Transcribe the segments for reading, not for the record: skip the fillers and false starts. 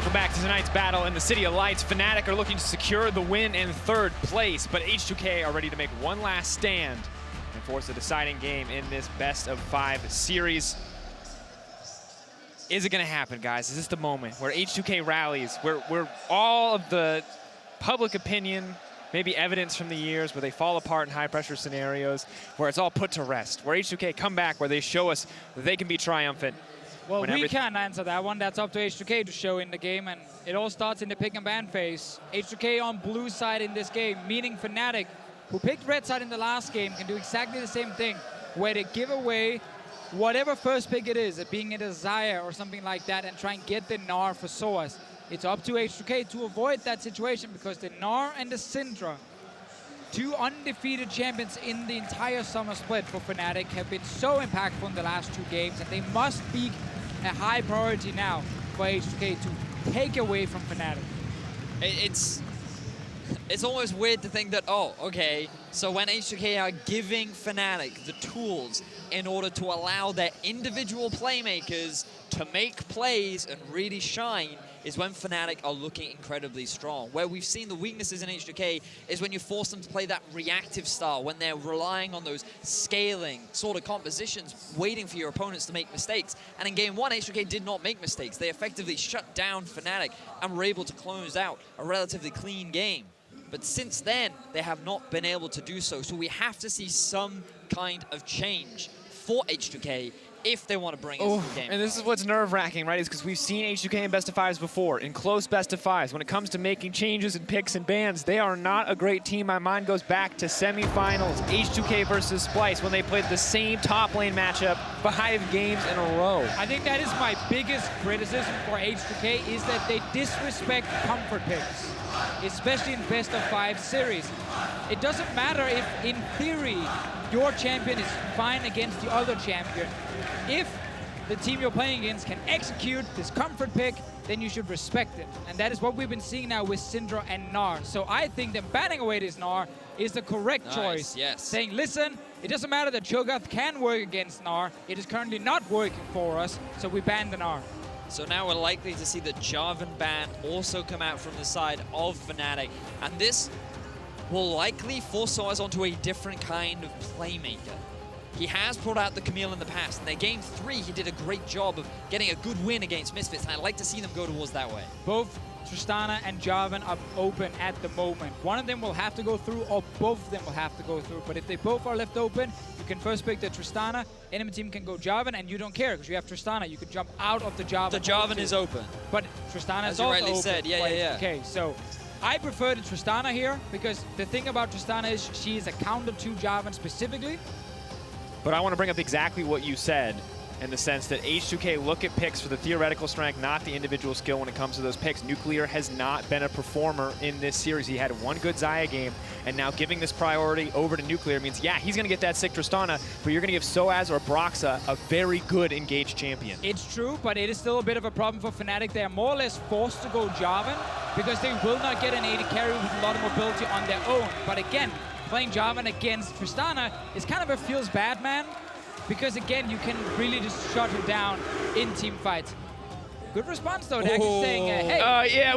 Welcome back to tonight's battle in the City of Lights. Fnatic are looking to secure the win in third place, but H2K are ready to make one last stand and force a deciding game in this best-of-5 series. Is it going to happen, guys? Is this the moment where H2K rallies, where all of the public opinion, maybe evidence from the years where they fall apart in high-pressure scenarios, where it's all put to rest, where H2K come back, where they show us that they can be triumphant? Well, we can't answer that one. That's up to H2K to show in the game, and it all starts in the pick and ban phase. H2K on blue side in this game, meaning Fnatic, who picked red side in the last game, can do exactly the same thing, where they give away whatever first pick it is, it being a Desire or something like that, and try and get the Gnar for sOAZ. It's up to H2K to avoid that situation, because the Gnar and the Syndra, two undefeated champions in the entire summer split for Fnatic, have been so impactful in the last 2 games, and they must be a high priority now for H2K to take away from Fnatic. It's almost weird to think that, oh, okay, so when H2K are giving Fnatic the tools in order to allow their individual playmakers to make plays and really shine, is when Fnatic are looking incredibly strong. Where we've seen the weaknesses in H2K is when you force them to play that reactive style, when they're relying on those scaling sort of compositions, waiting for your opponents to make mistakes. And in game 1, H2K did not make mistakes. They effectively shut down Fnatic and were able to close out a relatively clean game. But since then, they have not been able to do so. So we have to see some kind of change for H2K if they want to bring us to the game. And this is what's nerve-wracking, right? Is because we've seen H2K in best-of-5s before, in close best-of-5s. When it comes to making changes and picks and bans, they are not a great team. My mind goes back to semifinals, H2K versus Splyce, when they played the same top lane matchup 5 games in a row. I think that is my biggest criticism for H2K, is that they disrespect comfort picks, especially in best-of-5 series. It doesn't matter if, in theory, your champion is fine against the other champion. If the team you're playing against can execute this comfort pick, then you should respect it. And that is what we've been seeing now with Syndra and Gnar. So I think that banning away this Gnar is the correct choice. Yes. Saying, listen, it doesn't matter that Sjokz can work against Gnar. It is currently not working for us, so we ban the Gnar. So now we're likely to see the Jarvan ban also come out from the side of Fnatic. And this will likely force sOAZ onto a different kind of playmaker. He has brought out the Camille in the past. In their game 3, he did a great job of getting a good win against Misfits, and I'd like to see them go towards that way. Both Tristana and Jarvan are open at the moment. One of them will have to go through, or both of them will have to go through. But if they both are left open, you can first pick the Tristana, enemy team can go Jarvan, and you don't care, because you have Tristana. You can jump out of the Jarvan. The Jarvan is open. But Tristana is also open. As you rightly said, yeah. Okay, so I prefer the Tristana here, because the thing about Tristana is she is a counter to Jarvan specifically. But I want to bring up exactly what you said, in the sense that H2K look at picks for the theoretical strength, not the individual skill when it comes to those picks. Nuclear has not been a performer in this series. He had one good Xayah game, and now giving this priority over to Nuclear means, yeah, he's going to get that sick Tristana, but you're going to give sOAZ or Broxah a very good engaged champion. It's true, but it is still a bit of a problem for Fnatic. They are more or less forced to go Jarvan, because they will not get an AD carry with a lot of mobility on their own. But again, playing Jarvan against Tristana is kind of a feels bad, man. Because again, you can really just shut her down in team fights. Good response though, actually saying, hey. Yeah,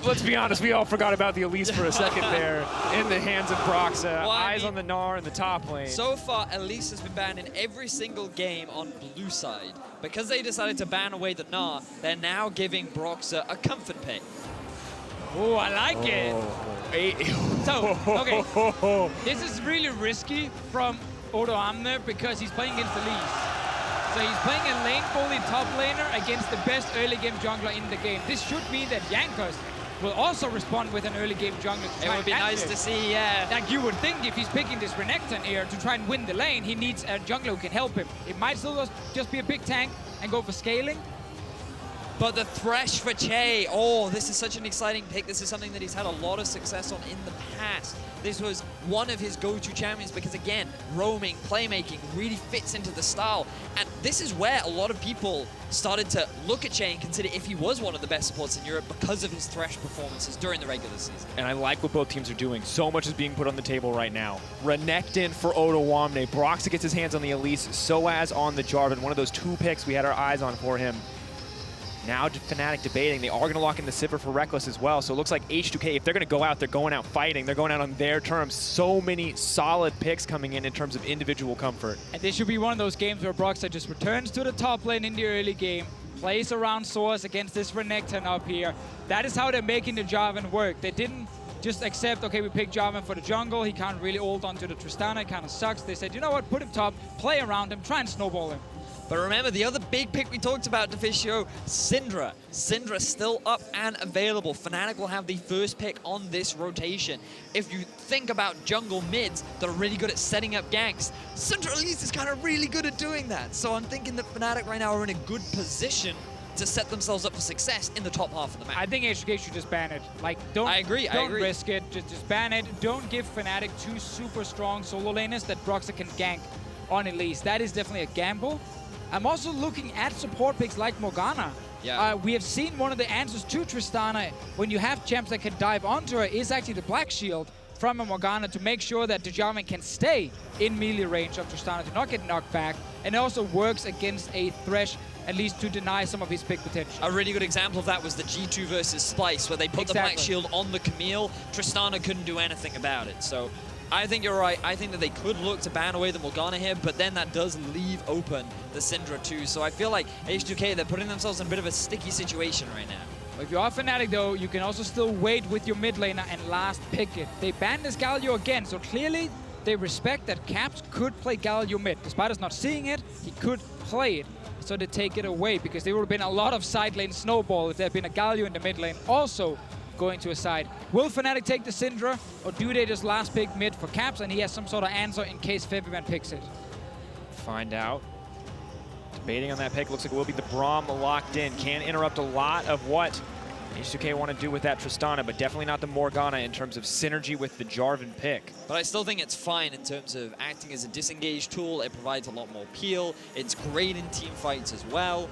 let's be honest, we all forgot about the Elise for a second there in the hands of Broxah. Well, Eyes on the Gnar in the top lane. So far, Elise has been banned in every single game on blue side. Because they decided to ban away the Gnar, they're now giving Broxah a comfort pick. Oh, I like it. So, okay, this is really risky from Odoamne, because he's playing against Elise. So he's playing a lane bully top laner against the best early game jungler in the game. This should mean that Jankos will also respond with an early game jungler to try. It would be nice to see, yeah. Like you would think, if he's picking this Renekton here to try and win the lane, he needs a jungler who can help him. It might still just be a big tank and go for scaling. But the Tresh for Chei, oh, this is such an exciting pick. This is something that he's had a lot of success on in the past. This was one of his go-to champions because, again, roaming, playmaking really fits into the style. And this is where a lot of people started to look at Chei and consider if he was one of the best supports in Europe because of his Thresh performances during the regular season. And I like what both teams are doing. So much is being put on the table right now. Renekton for Odoamne. Broxah gets his hands on the Elise. sOAZ on the Jarvan. One of those 2 picks we had our eyes on for him. Now Fnatic debating. They are going to lock in the Sivir for Rekkles as well. So it looks like H2K, if they're going to go out, they're going out fighting. They're going out on their terms. So many solid picks coming in terms of individual comfort. And this should be one of those games where Broxah just returns to the top lane in the early game, plays around sOAZ against this Renekton up here. That is how they're making the Jarvan work. They didn't just accept, okay, we picked Jarvan for the jungle. He can't really ult onto the Tristana. It kind of sucks. They said, you know what, put him top, play around him, try and snowball him. But remember, the other big pick we talked about, Deficio, Syndra. Syndra still up and available. Fnatic will have the first pick on this rotation. If you think about jungle mids that are really good at setting up ganks, Syndra Elise is kind of really good at doing that. So I'm thinking that Fnatic right now are in a good position to set themselves up for success in the top half of the map. I think H2K should just ban it. Like, don't risk it. Just ban it. Don't give Fnatic 2 super strong solo laners that Broxah can gank on Elise. That is definitely a gamble. I'm also looking at support picks like Morgana. Yeah. We have seen one of the answers to Tristana when you have champs that can dive onto her is actually the Black Shield from a Morgana to make sure that the Jarvan can stay in melee range of Tristana to not get knocked back. And it also works against a Tresh, at least to deny some of his pick potential. A really good example of that was the G2 versus Splice, where they put the Black Shield on the Camille. Tristana couldn't do anything about it. So I think you're right. I think that they could look to ban away the Morgana here, but then that does leave open the Syndra too. So I feel like H2K, they're putting themselves in a bit of a sticky situation right now. If you are Fnatic though, you can also still wait with your mid laner and last pick it. They banned this Galio again, so clearly they respect that Caps could play Galio mid. Despite us not seeing it, he could play it. So they take it away because there would have been a lot of side lane snowball if there had been a Galio in the mid lane also going to a side. Will Fnatic take the Syndra, or do they just last pick mid for Caps and he has some sort of answer in case Febiven picks it? Find out. Debating on that pick. Looks like it will be the Braum locked in. Can interrupt a lot of what H2K want to do with that Tristana, but definitely not the Morgana in terms of synergy with the Jarvan pick. But I still think it's fine in terms of acting as a disengage tool. It provides a lot more peel. It's great in team fights as well.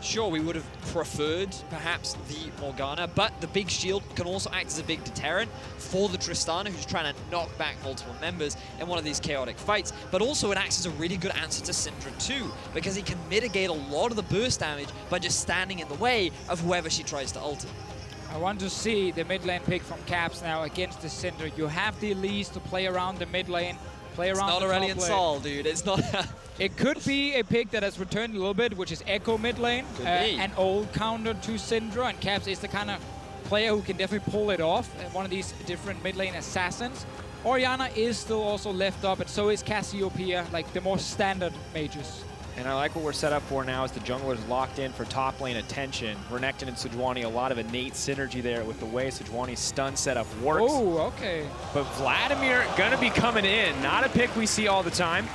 Sure, we would have preferred perhaps the Morgana, but the big shield can also act as a big deterrent for the Tristana, who's trying to knock back multiple members in one of these chaotic fights. But also it acts as a really good answer to Syndra too, because he can mitigate a lot of the burst damage by just standing in the way of whoever she tries to ult. I want to see the mid lane pick from Caps now against the Syndra. You have the Elise to play around the mid lane, play around the top lane. It's not Aurelion Sol, dude. It's not... It could be a pick that has returned a little bit, which is Echo mid lane, an old counter to Syndra, and Caps is the kind of player who can definitely pull it off, one of these different mid lane assassins. Orianna is still also left up, and so is Cassiopeia, like the more standard mages. And I like what we're set up for now as the junglers locked in for top lane attention. Renekton and Sejuani, a lot of innate synergy there with the way Sejuani's stun setup works. Oh, okay. But Vladimir gonna be coming in. Not a pick we see all the time.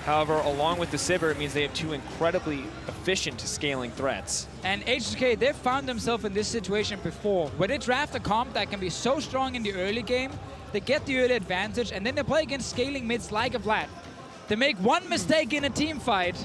However, along with the Sivir, it means they have 2 incredibly efficient scaling threats. And H2K, they've found themselves in this situation before. When they draft a comp that can be so strong in the early game, they get the early advantage, and then they play against scaling mids like a Vlad. They make one mistake in a team fight.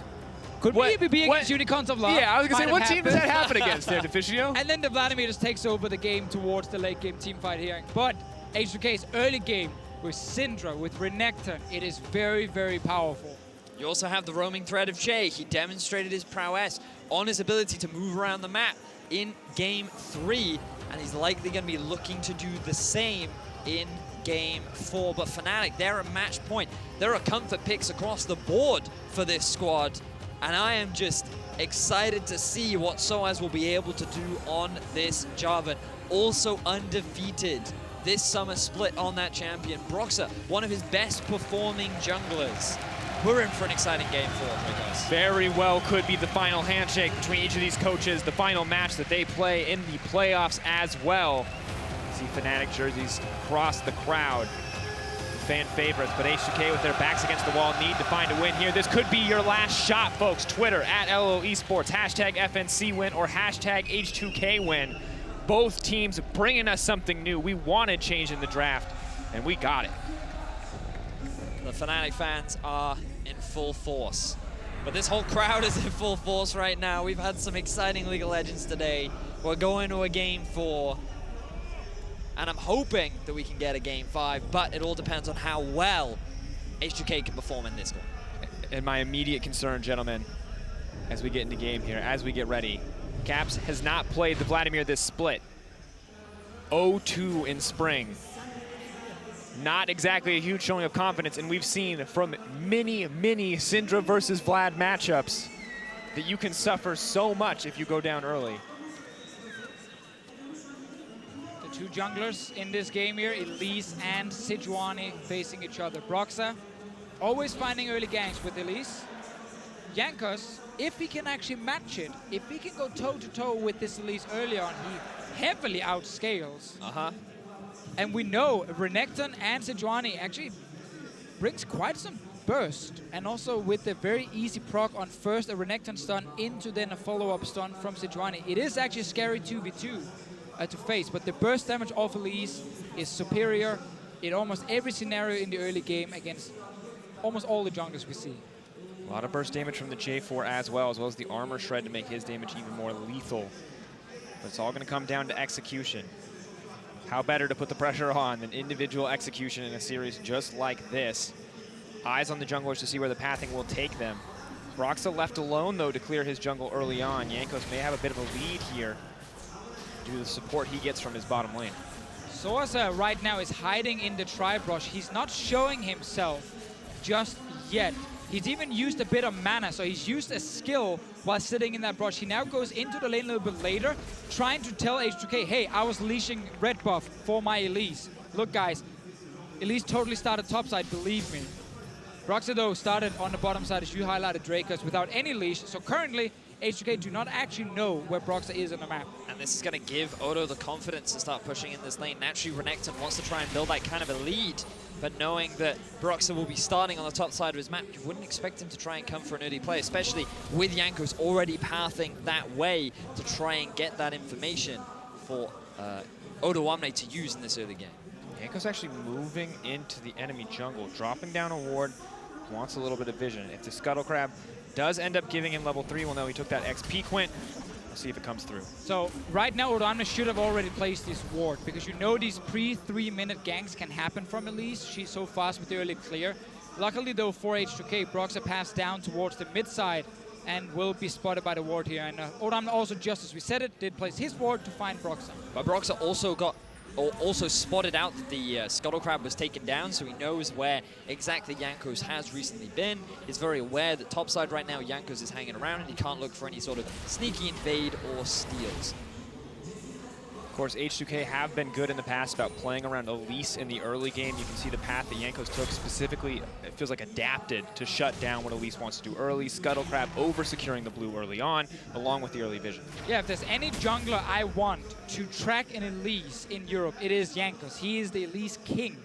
Could maybe be against Unicorns of Love. Yeah, I was going to say, what team does that happen against there, Deficio? And then the Vladimir just takes over the game towards the late game team fight here. But H2K's early game with Syndra, with Renekton, it is very, very powerful. You also have the roaming threat of Chei. He demonstrated his prowess on his ability to move around the map in Game 3, and he's likely going to be looking to do the same in Game 4. But Fnatic, they're at match point. There are comfort picks across the board for this squad, and I am just excited to see what sOAZ will be able to do on this Jarvan. Also undefeated this summer split on that champion. Broxah, one of his best performing junglers. We're in for an exciting Game 4, guys. Very well could be the final handshake between each of these coaches, the final match that they play in the playoffs as well. See Fnatic jerseys across the crowd. Fan favorites, but H2K with their backs against the wall need to find a win here. This could be your last shot, folks. Twitter, @LO Esports, hashtag FNC win or hashtag H2K win. Both teams bringing us something new. We wanted change in the draft, and we got it. The Fnatic fans are in full force. But this whole crowd is in full force right now. We've had some exciting League of Legends today. We're going to a Game 4. And I'm hoping that we can get a Game 5, but it all depends on how well H2K can perform in this one. And my immediate concern, gentlemen, as we get into game here, as we get ready, Caps has not played the Vladimir this split. 0-2 in spring. Not exactly a huge showing of confidence, and we've seen from many Syndra versus Vlad matchups that you can suffer so much if you go down early. The two junglers in this game here, Elise and Sejuani, facing each other. Broxah always finding early ganks with Elise. Jankos, if he can actually match it, if he can go toe-to-toe with this Elise early on, he heavily outscales. And we know Renekton and Sejuani actually brings quite some burst. And also with the very easy proc on first a Renekton stun into then a follow-up stun from Sejuani. It is actually a scary 2v2 to face, but the burst damage of Elise is superior in almost every scenario in the early game against almost all the junglers we see. A lot of burst damage from the J4 as well as the armor shred to make his damage even more lethal. But it's all going to come down to execution. How better to put the pressure on than individual execution in a series just like this? Eyes on the junglers to see where the pathing will take them. Broxah left alone, though, to clear his jungle early on. Jankos may have a bit of a lead here due to the support he gets from his bottom lane. sOAZ right now is hiding in the tri-brush. He's not showing himself just yet. He's even used a bit of mana, so he's used a skill while sitting in that brush. He now goes into the lane a little bit later, trying to tell H2K, hey, I was leashing red buff for my Elise. Look, guys, Elise totally started topside, believe me. Broxah, though, started on the bottom side, as you highlighted, Drakos, without any leash. So currently, H2K do not actually know where Broxah is on the map. And this is going to give Odo the confidence to start pushing in this lane. Naturally, Renekton wants to try and build that kind of a lead, but knowing that Broxah will be starting on the top side of his map, you wouldn't expect him to try and come for an early play, especially with Jankos already pathing that way to try and get that information for Odoamne to use in this early game. Jankos actually moving into the enemy jungle, dropping down a ward, wants a little bit of vision. If the Scuttle Crab does end up giving him level 3, we'll know he took that XP Quint. We'll see if it comes through. So right now, Odoamne should have already placed this ward, because you know these pre-3-minute ganks can happen from Elise. She's so fast with the early clear. Luckily, though, for H2K, Broxah passed down towards the mid side and will be spotted by the ward here. And Odoamne also, just as we said it, did place his ward to find Broxah. But Broxah also spotted out that the Scuttle Crab was taken down, so he knows where exactly Jankos has recently been. He's very aware that topside right now, Jankos is hanging around and he can't look for any sort of sneaky invade or steals. Of course, H2K have been good in the past about playing around Elise in the early game. You can see the path that Jankos took specifically, it feels like adapted to shut down what Elise wants to do early. Scuttle Crab over securing the blue early on, along with the early vision. Yeah, if there's any jungler I want to track an Elise in Europe, it is Jankos. He is the Elise king.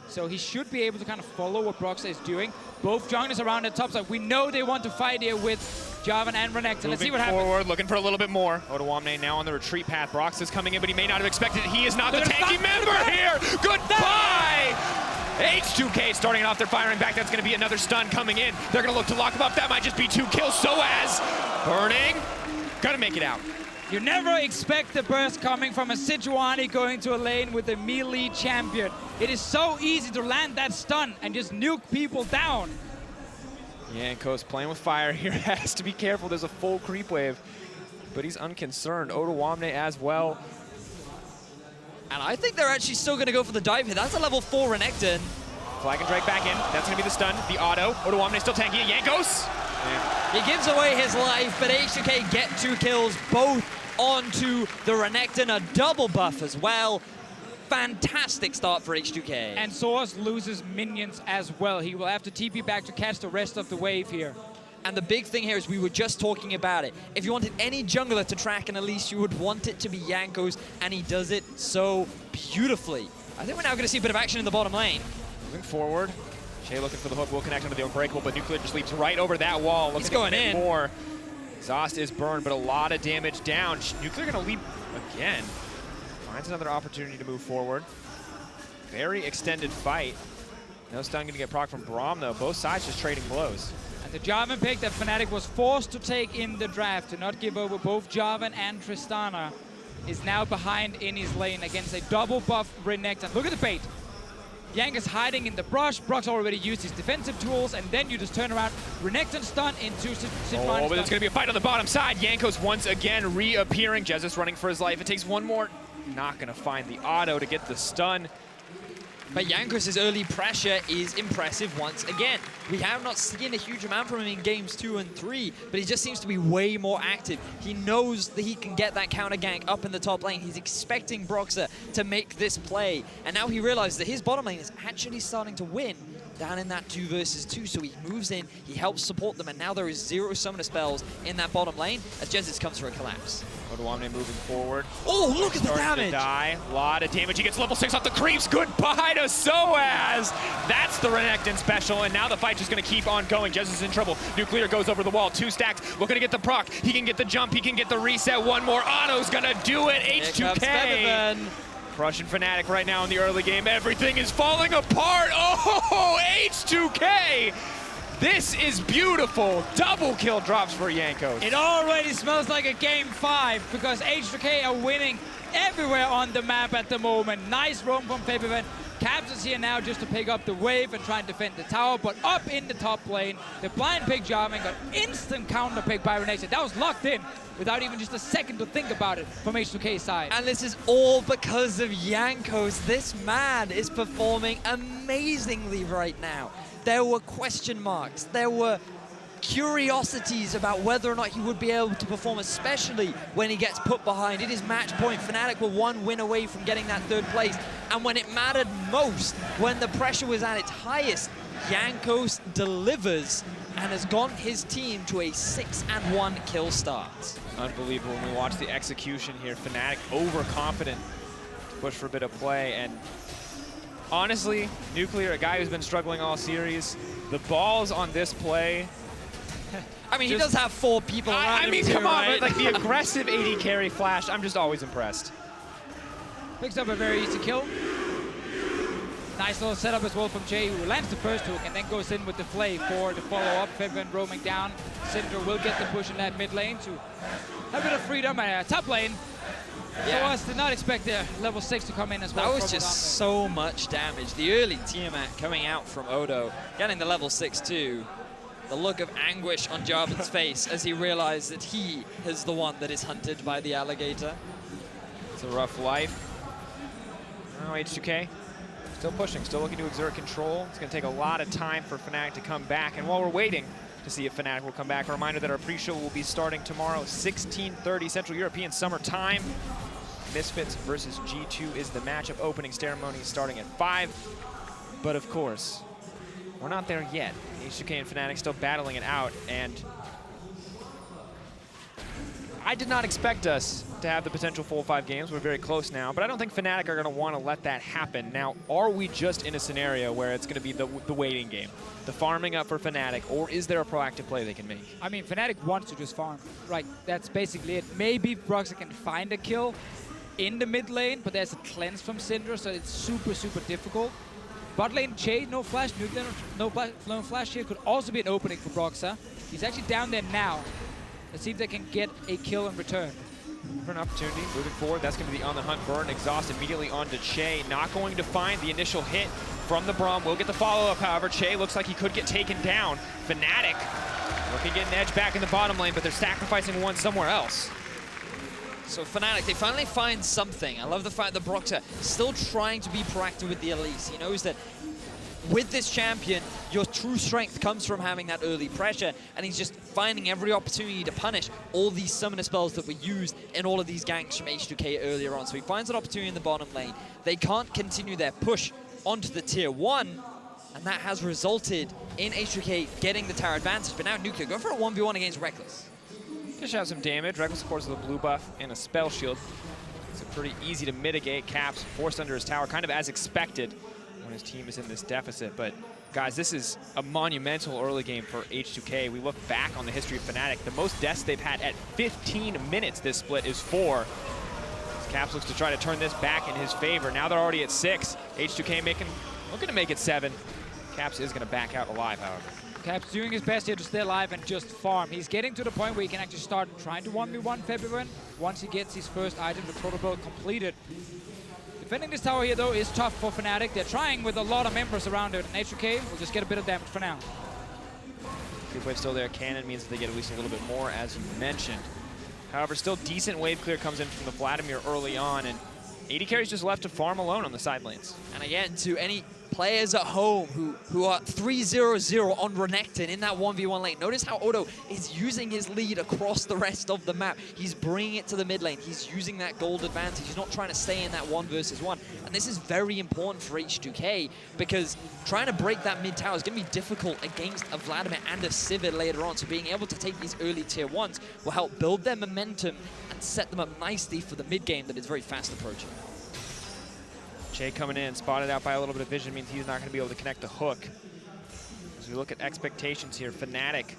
So he should be able to kind of follow what Broxah is doing. Both junglers around the top side. We know they want to fight here with Jarvan and Renekton. Let's see what happens. Forward, looking for a little bit more. Odoamne now on the retreat path. Broxah's coming in, but he may not have expected it. He is not the tanky member here. Goodbye! H2K starting it off. They're firing back. That's going to be another stun coming in. They're going to look to lock him up. That might just be 2 kills. sOAZ burning. Gonna make it out. You never expect the burst coming from a Sejuani going to a lane with a melee champion. It is so easy to land that stun and just nuke people down. Jankos playing with fire here, has to be careful. There's a full creep wave, but he's unconcerned. Odoamne as well. And I think they're actually still going to go for the dive here. That's a level 4 Renekton. Flag and drag back in. That's going to be the stun. The auto. Odoamne still tanky. Jankos. He gives away his life, but H2K get 2 kills, both onto the Renekton. A double buff as well. Fantastic start for H2K. And sOAZ loses minions as well. He will have to TP back to catch the rest of the wave here. And the big thing here is we were just talking about it. If you wanted any jungler to track an Elise, you would want it to be Jankos, and he does it so beautifully. I think we're now going to see a bit of action in the bottom lane. Moving forward. Chei looking for the hook, will connect onto the Unbreakable, but Nuclear just leaps right over that wall. He's going in. More. Zost is burned, but a lot of damage down. Nuclear going to leap again. Finds another opportunity to move forward. Very extended fight. No stun going to get proc from Braum, though. Both sides just trading blows. And the Jarvan pick that Fnatic was forced to take in the draft to not give over both Jarvan and Tristana is now behind in his lane against a double buff Renekton. Look at the bait. Jankos hiding in the brush. Broxah already used his defensive tools, and then you just turn around. Renekton stun into Sejuani. Oh, but there's going to be a fight on the bottom side. Jankos once again reappearing. Jesiz running for his life. It takes one more. Not going to find the auto to get the stun. But Jankos' early pressure is impressive once again. We have not seen a huge amount from him in games 2 and 3, but he just seems to be way more active. He knows that he can get that counter gank up in the top lane. He's expecting Broxah to make this play, and now he realizes that his bottom lane is actually starting to win down in that 2 versus 2, so he moves in, he helps support them, and now there is 0 summoner spells in that bottom lane as Jesiz comes for a collapse. Odoamne moving forward. Oh, look at the damage! To die. A lot of damage. He gets level 6 off the creeps. Goodbye to sOAZ. That's the Renekton special, and now the fight's just going to keep on going. Jesiz is in trouble. Nuclear goes over the wall. 2 stacks. Looking to get the proc. He can get the jump. He can get the reset. One more. Otto's going to do it. H2K. Crushing Fnatic right now in the early game. Everything is falling apart. Oh, H2K. This is beautiful. Double kill drops for Jankos. It already smells like a game 5 because H2K are winning everywhere on the map at the moment. Nice roam from Febiven. Caps is here now just to pick up the wave and try and defend the tower, but up in the top lane, the blind pick Jarvan got instant counter pick by Renekton. That was locked in without even just a second to think about it from H2K's side. And this is all because of Jankos. This man is performing amazingly right now. There were question marks. There were curiosities about whether or not he would be able to perform, especially when he gets put behind. It is match point. Fnatic were 1 win away from getting that 3rd place. And when it mattered most, when the pressure was at its highest, Jankos delivers and has gotten his team to a 6-1 kill start. Unbelievable when we watch the execution here. Fnatic overconfident to push for a bit of play. And honestly, Nuclear, a guy who's been struggling all series, the balls on this play. I mean, he does have 4 people around him. I mean, too, come on, right? but like the aggressive AD carry flash, I'm just always impressed. Picks up a very easy kill. Nice little setup as well from Chei, who lands the first hook and then goes in with the flay for the follow-up. Febiven roaming down. Syndra will get the push in that mid lane to have a bit of freedom. Top lane, sOAZ did not expect the level 6 to come in as well. That was just so much damage. The early Tiamat coming out from Odo, getting the level 6 too. The look of anguish on Jarvan's face as he realized that he is the one that is hunted by the alligator. It's a rough life. Oh, H2K still pushing, still looking to exert control. It's going to take a lot of time for Fnatic to come back. And while we're waiting to see if Fnatic will come back, a reminder that our pre-show will be starting tomorrow, 16:30 Central European Summer Time. Misfits versus G2 is the matchup. Opening ceremony starting at 5. But of course, we're not there yet. H2K and Fnatic still battling it out, and I did not expect us to have the potential full 5 games. We're very close now, but I don't think Fnatic are going to want to let that happen. Now, are we just in a scenario where it's going to be the waiting game, the farming up for Fnatic, or is there a proactive play they can make? I mean, Fnatic wants to just farm. Right, that's basically it. Maybe Broxah can find a kill in the mid lane, but there's a cleanse from Syndra, so it's super, super difficult. Bot lane, Chei, no flash, Nuclear, no flash here, could also be an opening for Broxah. He's actually down there now. Let's see if they can get a kill in return. For an opportunity, moving forward, that's going to be the on the hunt burn. Exhaust immediately onto Chei. Not going to find the initial hit from the Braum. Will get the follow-up, however. Chei looks like he could get taken down. Fnatic looking to get an edge back in the bottom lane, but they're sacrificing one somewhere else. So Fnatic, they finally find something. I love the fact that Broxah still trying to be proactive with the Elise. He knows that with this champion, your true strength comes from having that early pressure, and he's just finding every opportunity to punish all these summoner spells that were used in all of these ganks from H2K earlier on. So he finds an opportunity in the bottom lane. They can't continue their push onto the tier 1, and that has resulted in H2K getting the tower advantage. But now Nuclear go for a 1v1 against Rekkles. Just have some damage. Rekkles, of course, with a blue buff and a spell shield. It's pretty easy to mitigate. Caps forced under his tower, kind of as expected when his team is in this deficit. But guys, this is a monumental early game for H2K. We look back on the history of Fnatic. The most deaths they've had at 15 minutes this split is 4. Caps looks to try to turn this back in his favor. Now they're already at 6. H2K looking to make it 7. Caps is going to back out alive, however. Caps doing his best here to stay alive and just farm. He's getting to the point where he can actually start trying to 1v1 Febiven once he gets his first item, the protocol completed. Defending this tower here, though, is tough for Fnatic. They're trying with a lot of members around it, and H2K will just get a bit of damage for now. Creep wave still there. Cannon means that they get at least a little bit more, as you mentioned. However, still decent wave clear comes in from the Vladimir early on, and AD Carry's just left to farm alone on the side lanes. And again, to any players at home who are 3-0-0 on Renekton in that 1v1 lane, notice how Odo is using his lead across the rest of the map. He's bringing it to the mid lane. He's using that gold advantage. He's not trying to stay in that 1 versus 1. And this is very important for H2K because trying to break that mid tower is going to be difficult against a Vladimir and a Sivir later on. So being able to take these early tier 1s will help build their momentum and set them up nicely for the mid game that is very fast approaching. Chei coming in, spotted out by a little bit of vision, means he's not going to be able to connect the hook. As we look at expectations here, Fnatic,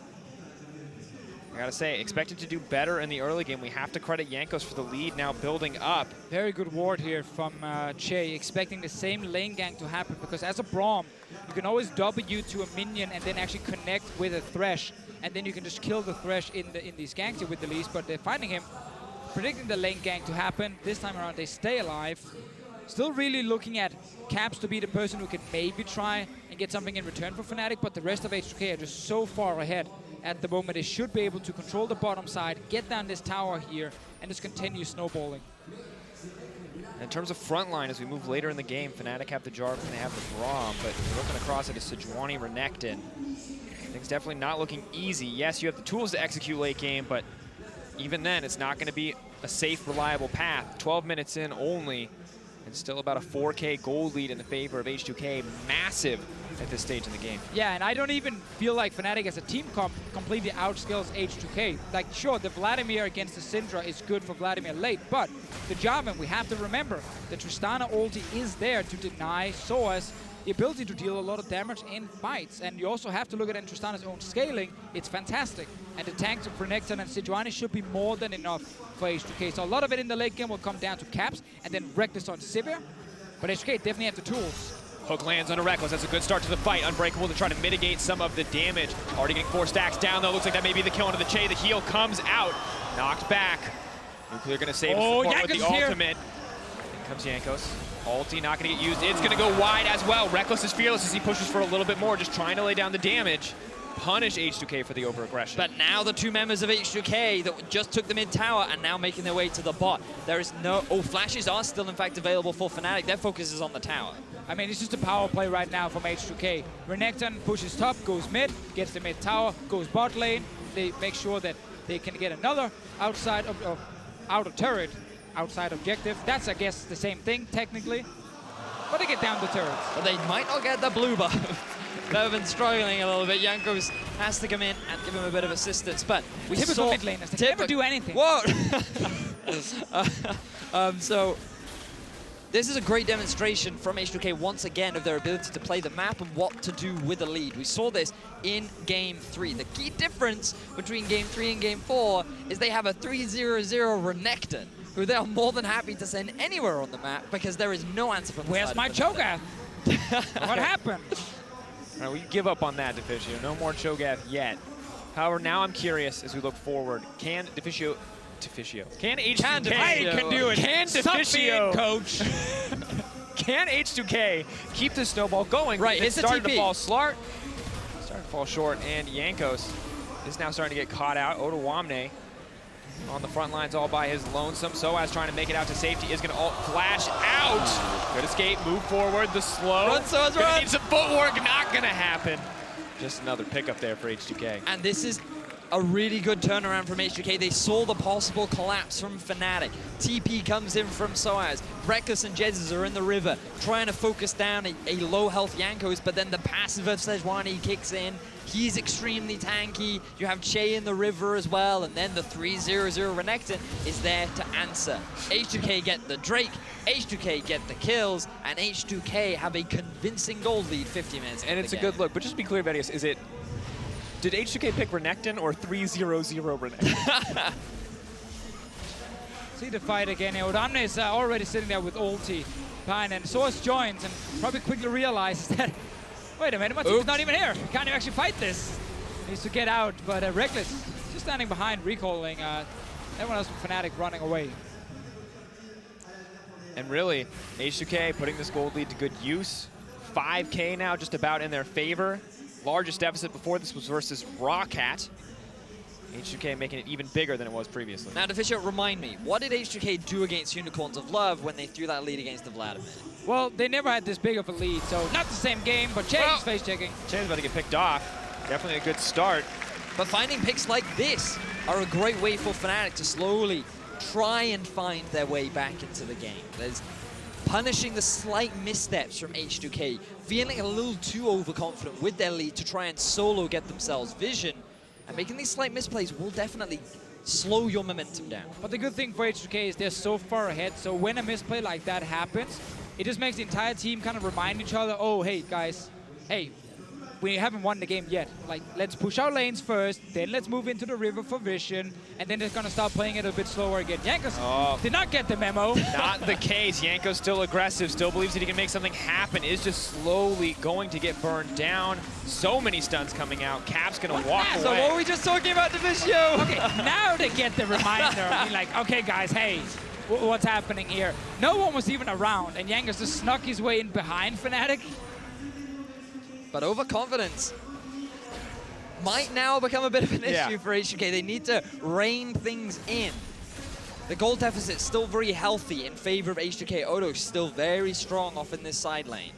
I gotta say, expected to do better in the early game. We have to credit Jankos for the lead now building up. Very good ward here from Chei, expecting the same lane gank to happen, because as a Braum, you can always W to a minion and then actually connect with a Thresh, and then you can just kill the Thresh in these ganks here with the Elise, but they're finding him, predicting the lane gank to happen. This time around, they stay alive. Still really looking at Caps to be the person who can maybe try and get something in return for Fnatic, but the rest of H2K are just so far ahead at the moment. They should be able to control the bottom side, get down this tower here, and just continue snowballing. In terms of front line, as we move later in the game, Fnatic have the Jarvan and they have the Braum, but looking across it is Sejuani, Renekton. Things definitely not looking easy. Yes, you have the tools to execute late game, but even then, it's not going to be a safe, reliable path. 12 minutes in only. And still about a 4K gold lead in the favor of H2K. Massive at this stage in the game. Yeah, and I don't even feel like Fnatic as a team completely outskills H2K. Like, sure, the Vladimir against the Syndra is good for Vladimir late, but the Jarvan, we have to remember, the Tristana ulti is there to deny sOAZ the ability to deal a lot of damage in fights. And you also have to look at Tristana's own scaling. It's fantastic. And the tanks of Renekton and Sejuani should be more than enough for H2K. So a lot of it in the late game will come down to Caps and then Rekkles on Sivir. But H2K definitely have the tools. Hook lands on a Rekkles. That's a good start to the fight. Unbreakable to try to mitigate some of the damage. Already getting 4 stacks down, though. Looks like that may be the kill onto the Chei. The heal comes out. Knocked back. Nuclear going to save his support with the ultimate. In comes Jankos. Ulti not going to get used. It's going to go wide as well. Rekkles is fearless as he pushes for a little bit more, just trying to lay down the damage. Punish H2K for the over-aggression. But now the 2 members of H2K that just took the mid tower are now making their way to the bot. There is no... Oh, flashes are still, in fact, available for Fnatic. Their focus is on the tower. I mean, it's just a power play right now from H2K. Renekton pushes top, goes mid, gets the mid tower, goes bot lane. They make sure that they can get another outer turret, outside objective. That's, I guess, the same thing, technically. But they get down the turrets. But they might not get the blue buff. They've been struggling a little bit. Jankos has to come in and give him a bit of assistance. But we typical saw... mid laners. They never do anything. Whoa! So this is a great demonstration from H2K once again of their ability to play the map and what to do with the lead. We saw this in Game 3. The key difference between Game 3 and Game 4 is they have a 3-0-0 Renekton, who they are more than happy to send anywhere on the map because there is no answer from the Where's my Cho'Gath? What happened? All right, we give up on that, Deficio. No more Cho'Gath yet. However, now I'm curious as we look forward. Can Deficio... Can H2K... can do it. Can Deficio... coach. Can H2K keep this snowball going? Right, It's it's a starting TP. to fall short. Starting to fall short, and Jankos is now starting to get caught out. Odoamne on the front lines all by his lonesome. sOAZ trying to make it out to safety is going to ult flash out. Good escape, move forward, the slow. Run, sOAZ, Gonna run. need some footwork, not going to happen. Just another pickup there for H2K. And this is a really good turnaround from H2K. They saw the possible collapse from Fnatic. TP comes in from sOAZ. Rekkles and Jesiz are in the river, trying to focus down a low-health Jankos, but then the passive of Sejuani kicks in. He's extremely tanky. You have Chei in the river as well, and then the 3-0-0 Renekton is there to answer. H2K get the Drake, H2K get the kills, and H2K have a convincing gold lead 50 minutes And it's a good look, but just to be clear, Vedius, is it... Did H2K pick Renekton or 3-0-0 Renekton? See the fight again here. Odoamne is already sitting there with ulti behind, and sOAZ joins and probably quickly realizes that, wait a minute, my team's not even here. We can't even actually fight this. Needs to get out, but Rekkles just standing behind, recalling. Everyone else from Fnatic running away. And really, H2K putting this gold lead to good use. 5K now just about in their favor. Largest deficit before this was versus Rawcat. H2K making it even bigger than it was previously. Now, Deficio, remind me, what did H2K do against Unicorns of Love when they threw that lead against the Vladimir? Well, they never had this big of a lead, so not the same game, but Chei's face checking. Chei's about to get picked off. Definitely a good start. But finding picks like this are a great way for Fnatic to slowly try and find their way back into the game. There's punishing the slight missteps from H2K, feeling a little too overconfident with their lead to try and solo get themselves vision. And making these slight misplays will definitely slow your momentum down. But the good thing for H2K is they're so far ahead, so when a misplay like that happens, it just makes the entire team kind of remind each other, oh, hey, guys, hey, we haven't won the game yet. Like, let's push our lanes first, then let's move into the river for vision, and then they're going to start playing it a bit slower again. Jankos did not get the memo. Not the case. Jankos still aggressive, still believes that he can make something happen, is just slowly going to get burned down. So many stuns coming out. Cap's going to walk away. So what were we just talking about, Deficio? Okay, now they get the reminder. I mean, like, okay, guys, hey, what's happening here? No one was even around, and Jankos just snuck his way in behind Fnatic. But overconfidence might now become a bit of an issue for H2K. They need to rein things in. The gold deficit is still very healthy in favor of H2K. Odo's still very strong off in this side lane.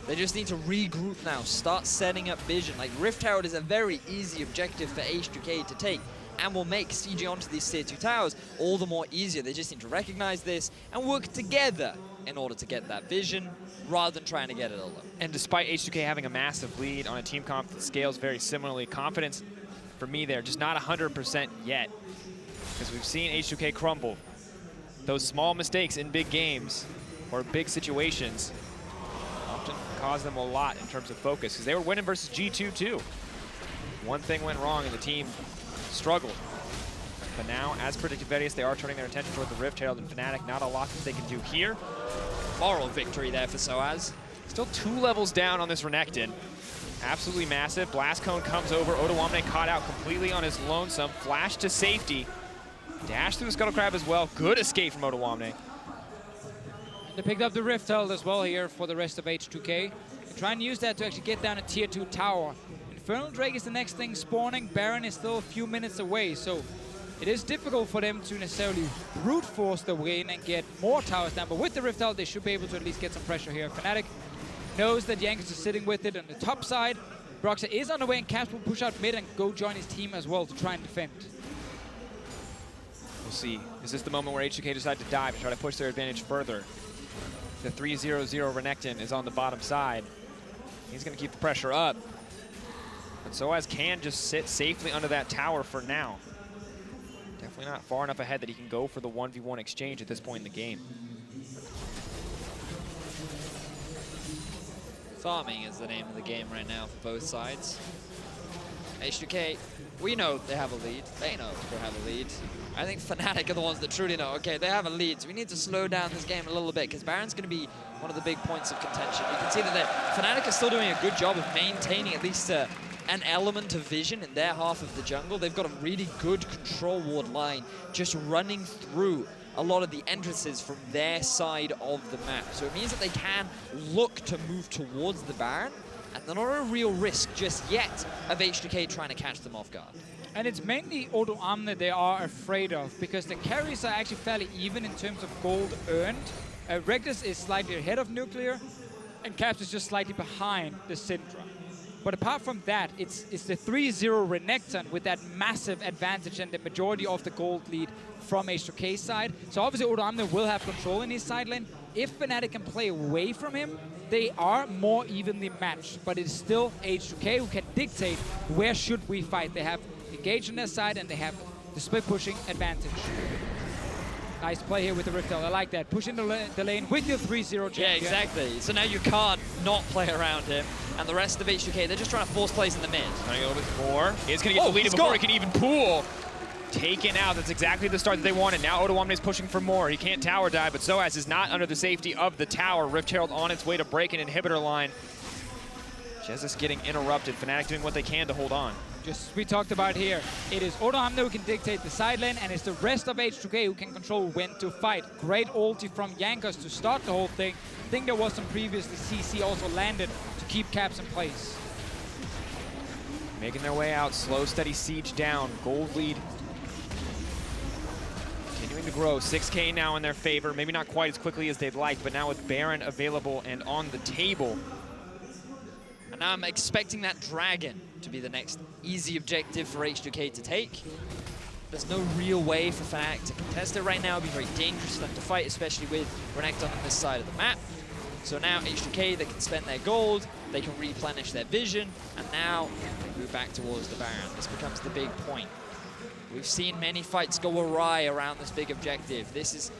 They just need to regroup now, start setting up vision. Like, Rift Herald is a very easy objective for H2K to take and will make sieging onto these tier 2 towers all the more easier. They just need to recognize this and work together in order to get that vision, rather than trying to get it alone. And despite H2K having a massive lead on a team comp that scales very similarly, confidence for me there, just not 100% yet. Because we've seen H2K crumble. Those small mistakes in big games or big situations often cause them a lot in terms of focus. Because they were winning versus G2 too. One thing went wrong and the team struggled. But now, as predicted Vedius, they are turning their attention toward the Rift Herald and Fnatic. Not a lot that they can do here. Moral victory there for sOAZ. Still 2 levels down on this Renekton. Absolutely massive. Blast Cone comes over. Odoamne caught out completely on his lonesome. Flash to safety. Dash through the Scuttle Crab as well. Good escape from Odoamne. They picked up the Rift Herald as well here for the rest of H2K. They try and use that to actually get down a tier 2 tower. Infernal Drake is the next thing spawning. Baron is still a few minutes away, so it is difficult for them to necessarily brute force the way in and get more towers down, but with the Rift Herald, they should be able to at least get some pressure here. Fnatic knows that Jankos is sitting with it on the top side. Broxah is on the way, and Caps will push out mid and go join his team as well to try and defend. We'll see. Is this the moment where H2K decide to dive and try to push their advantage further? The 3-0-0 Renekton is on the bottom side. He's going to keep the pressure up. But sOAZ can just sit safely under that tower for now. Definitely not far enough ahead that he can go for the 1v1 exchange at this point in the game. Farming is the name of the game right now for both sides. H2K, we know they have a lead. They know they have a lead. I think Fnatic are the ones that truly know, okay, they have a lead, so we need to slow down this game a little bit, because Baron's going to be one of the big points of contention. You can see that Fnatic are still doing a good job of maintaining at least an element of vision in their half of the jungle. They've got a really good control ward line just running through a lot of the entrances from their side of the map. So it means that they can look to move towards the Baron, and they're not a real risk just yet of H2K trying to catch them off guard. And it's mainly Odoamne they are afraid of, because the carries are actually fairly even in terms of gold earned. Rekkles is slightly ahead of Nuclear, and Caps is just slightly behind the Syndra. But apart from that, it's the 3-0 Renekton with that massive advantage and the majority of the gold lead from H2K's side. So obviously Odoamne will have control in his side lane. If Fnatic can play away from him, they are more evenly matched. But it's still H2K who can dictate where should we fight. They have engaged on their side and they have the split pushing advantage. Nice play here with the Rift Herald. I like that. Pushing the lane with your 3-0 champion. Yeah, exactly. So now you can't not play around him. And the rest of H2K, they're just trying to force plays in the mid. Trying to go a little bit more. He's going to get the lead before he can even pool. Taken out. That's exactly the start that they wanted. Now Odoamne is pushing for more. He can't tower dive, but sOAZ is not under the safety of the tower. Rift Herald on its way to break an inhibitor line. Jesiz getting interrupted. Fnatic doing what they can to hold on. Just as we talked about here, it is Odoamne who can dictate the side lane, and it's the rest of H2K who can control when to fight. Great ulti from Jankos to start the whole thing. I think there was some previously CC also landed to keep caps in place. Making their way out, slow, steady siege down. Gold lead continuing to grow. 6K now in their favor. Maybe not quite as quickly as they'd like, but now with Baron available and on the table. And now I'm expecting that dragon to be the next easy objective for H2K to take. There's no real way for Fnatic to contest it right now. It'd be very dangerous for them to fight, especially with Renekton on this side of the map. So now H2K, they can spend their gold, they can replenish their vision, and now they move back towards the Baron. This becomes the big point. We've seen many fights go awry around this big objective. There's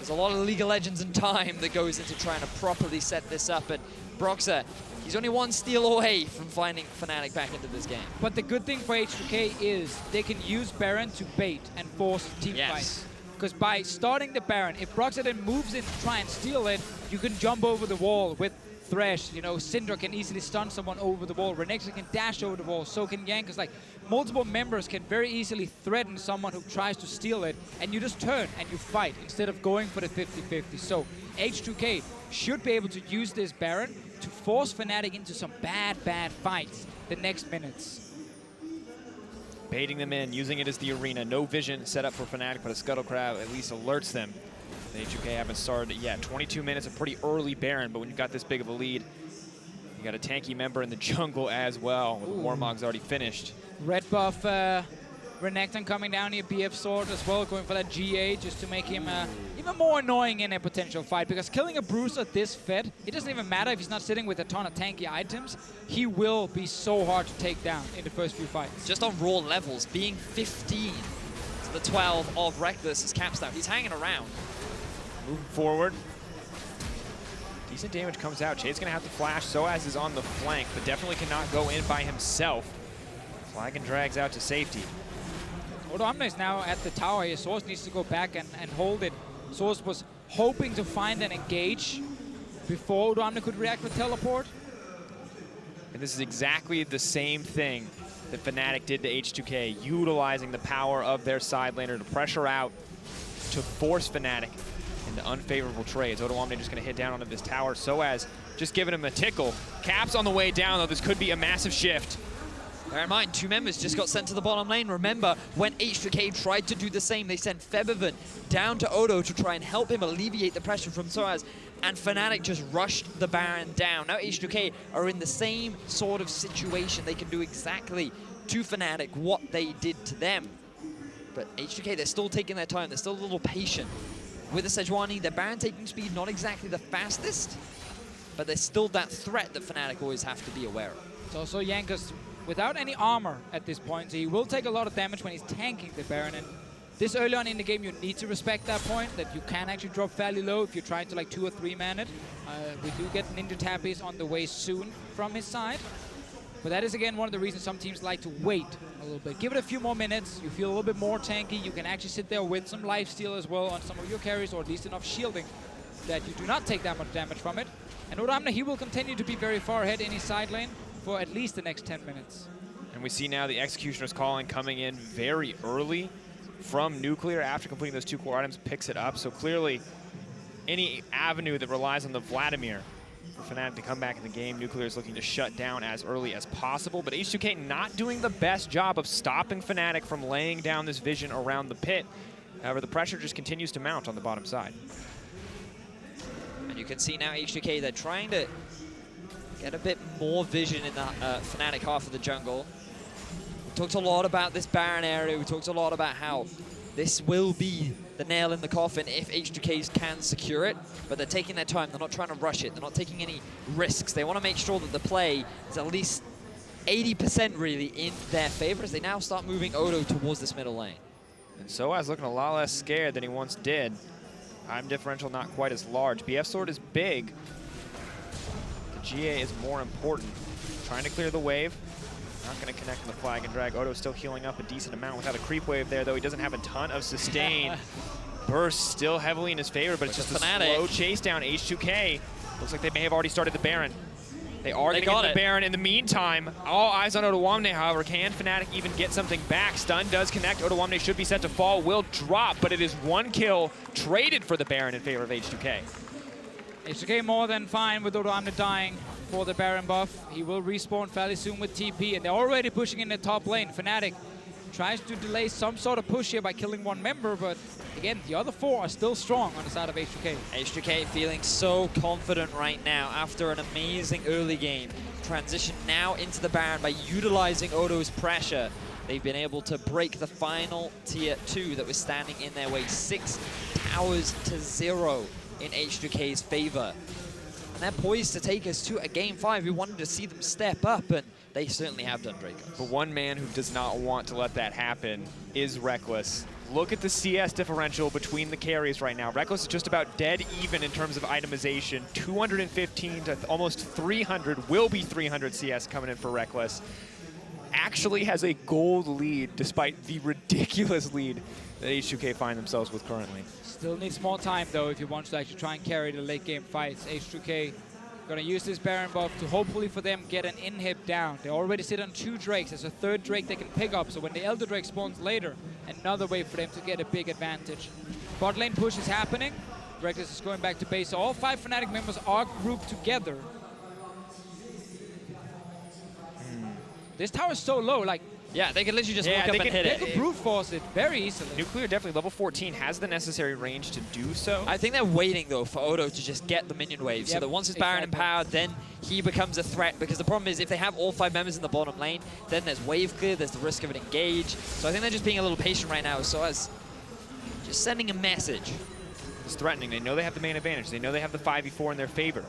a lot of League of Legends and time that goes into trying to properly set this up, and Broxah, he's only one steal away from finding Fnatic back into this game. But the good thing for H2K is they can use Baron to bait and force team fights. Because by starting the Baron, if Broxah then moves in to try and steal it, you can jump over the wall with Tresh. You know, Syndra can easily stun someone over the wall. Renekton can dash over the wall. So can Jankos. Like, multiple members can very easily threaten someone who tries to steal it, and you just turn and you fight instead of going for the 50-50. So H2K should be able to use this Baron to force Fnatic into some bad fights the next minutes. Baiting them in, using it as the arena. No vision set up for Fnatic, but a Scuttle Crab at least alerts them. The H2K haven't started yet. 22 minutes, a pretty early Baron, but when you've got this big of a lead, you got a tanky member in the jungle as well. With Warmog's already finished. Red buff Renekton coming down here, BF Sword as well, going for that GA just to make him even more annoying in a potential fight. Because killing a Bruiser this fed, it doesn't even matter if he's not sitting with a ton of tanky items. He will be so hard to take down in the first few fights. Just on raw levels, being 15 to the 12 of Rekkles is Capstone. He's hanging around. Moving forward. Decent damage comes out. Chei's going to have to flash. sOAZ is on the flank, but definitely cannot go in by himself. Flag and drags out to safety. Odoamne is now at the tower here. sOAZ needs to go back and hold it. sOAZ was hoping to find and engage before Odoamne could react with teleport. And this is exactly the same thing that Fnatic did to H2K, utilizing the power of their side laner to pressure out, to force Fnatic into unfavorable trades. Odoamne just going to hit down onto this tower. sOAZ just giving him a tickle. Caps on the way down, though. This could be a massive shift. Bear in mind, 2 members just got sent to the bottom lane. Remember, when H2K tried to do the same, they sent Febiven down to Odo to try and help him alleviate the pressure from sOAZ, and Fnatic just rushed the Baron down. Now H2K are in the same sort of situation. They can do exactly to Fnatic what they did to them. But H2K, they're still taking their time. They're still a little patient. With the Sejuani, their Baron taking speed, not exactly the fastest, but there's still that threat that Fnatic always have to be aware of. It's also Jankos without any armor at this point, so he will take a lot of damage when he's tanking the Baron. And this early on in the game, you need to respect that point, that you can actually drop fairly low if you're trying to like 2 or 3 man it. We do get Ninja Tappies on the way soon from his side. But that is, again, one of the reasons some teams like to wait a little bit. Give it a few more minutes. You feel a little bit more tanky. You can actually sit there with some lifesteal as well on some of your carries, or at least enough shielding that you do not take that much damage from it. And Odoamne, he will continue to be very far ahead in his side lane for at least the next 10 minutes. And we see now the Executioner's Calling coming in very early from Nuclear after completing those 2 core items, picks it up. So clearly, any avenue that relies on the Vladimir for Fnatic to come back in the game, Nuclear is looking to shut down as early as possible. But H2K not doing the best job of stopping Fnatic from laying down this vision around the pit. However, the pressure just continues to mount on the bottom side. And you can see now H2K, they're trying to get a bit more vision in the Fnatic half of the jungle. We talked a lot about this Baron area. We talked a lot about how this will be the nail in the coffin if H2K can secure it, but they're taking their time. They're not trying to rush it. They're not taking any risks. They want to make sure that the play is at least 80% really in their favor as they now start moving Odo towards this middle lane. And sOAZ looking a lot less scared than he once did. Time differential not quite as large. BF Sword is big. The GA is more important. Trying to clear the wave. Not going to connect on the flag and drag. Odo's still healing up a decent amount without a creep wave there, though he doesn't have a ton of sustain. Burst still heavily in his favor, but it's just a slow chase down. H2K looks like they may have already started the Baron. They are going to got get the it. Baron. In the meantime, all eyes on Odoamne, however. Can Fnatic even get something back? Stun does connect. Odoamne should be set to fall, will drop, but it is 1 kill traded for the Baron in favor of H2K. H2K more than fine with Odoamne dying for the Baron buff. He will respawn fairly soon with TP, and they're already pushing in the top lane. Fnatic tries to delay some sort of push here by killing 1 member, but again, the other 4 are still strong on the side of H2K. H2K feeling so confident right now after an amazing early game. Transition now into the Baron by utilizing Odo's pressure. They've been able to break the final tier 2 that was standing in their way. 6 towers to 0 in H2K's favor. And they're poised to take us to a game 5. We wanted to see them step up, and they certainly have done, Drakos. But one man who does not want to let that happen is Rekkles. Look at the CS differential between the carries right now. Rekkles is just about dead even in terms of itemization. 215 to almost 300, will be 300 CS coming in for Rekkles. Actually has a gold lead despite the ridiculous lead that H2K find themselves with currently. Still needs more time though if he wants to actually try and carry the late game fights. H2K gonna use this Baron buff to hopefully for them get an inhib down. They already sit on 2 Drakes. There's a 3rd Drake they can pick up, so when the Elder Drake spawns later, another way for them to get a big advantage. Bot lane push is happening. Rekkles is going back to base. So all 5 Fnatic members are grouped together. This tower is so low, like... Yeah, they could literally just walk up and hit They it. could brute force it very easily. Nuclear definitely level 14 has the necessary range to do so. I think they're waiting, though, for Odo to just get the minion wave, so that once his Baron empowered, then he becomes a threat, because the problem is if they have all 5 members in the bottom lane, then there's wave clear, there's the risk of an engage. So I think they're just being a little patient right now, so as just sending a message. It's threatening. They know they have the main advantage. They know they have the 5v4 in their favor.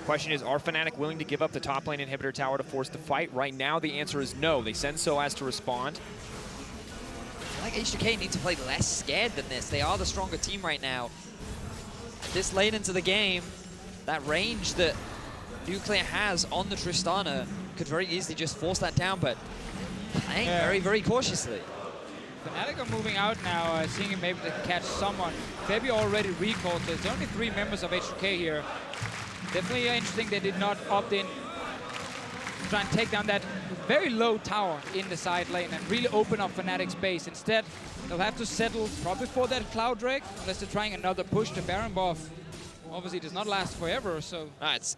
Question is, are Fnatic willing to give up the top lane inhibitor tower to force the fight? Right now, the answer is no. They send sOAZ to respond. I feel like H2K need to play less scared than this. They are the stronger team right now. This late into the game, that range that Nuclear has on the Tristana could very easily just force that down, but playing very, very cautiously. Fnatic are moving out now, seeing if maybe they can catch someone. Febi already recalled, so there's only 3 members of H2K here. Definitely interesting they did not opt in to try and take down that very low tower in the side lane and really open up Fnatic's base. Instead, they'll have to settle probably for that Cloud Drake, unless they're trying another push. The Baron buff obviously does not last forever, so...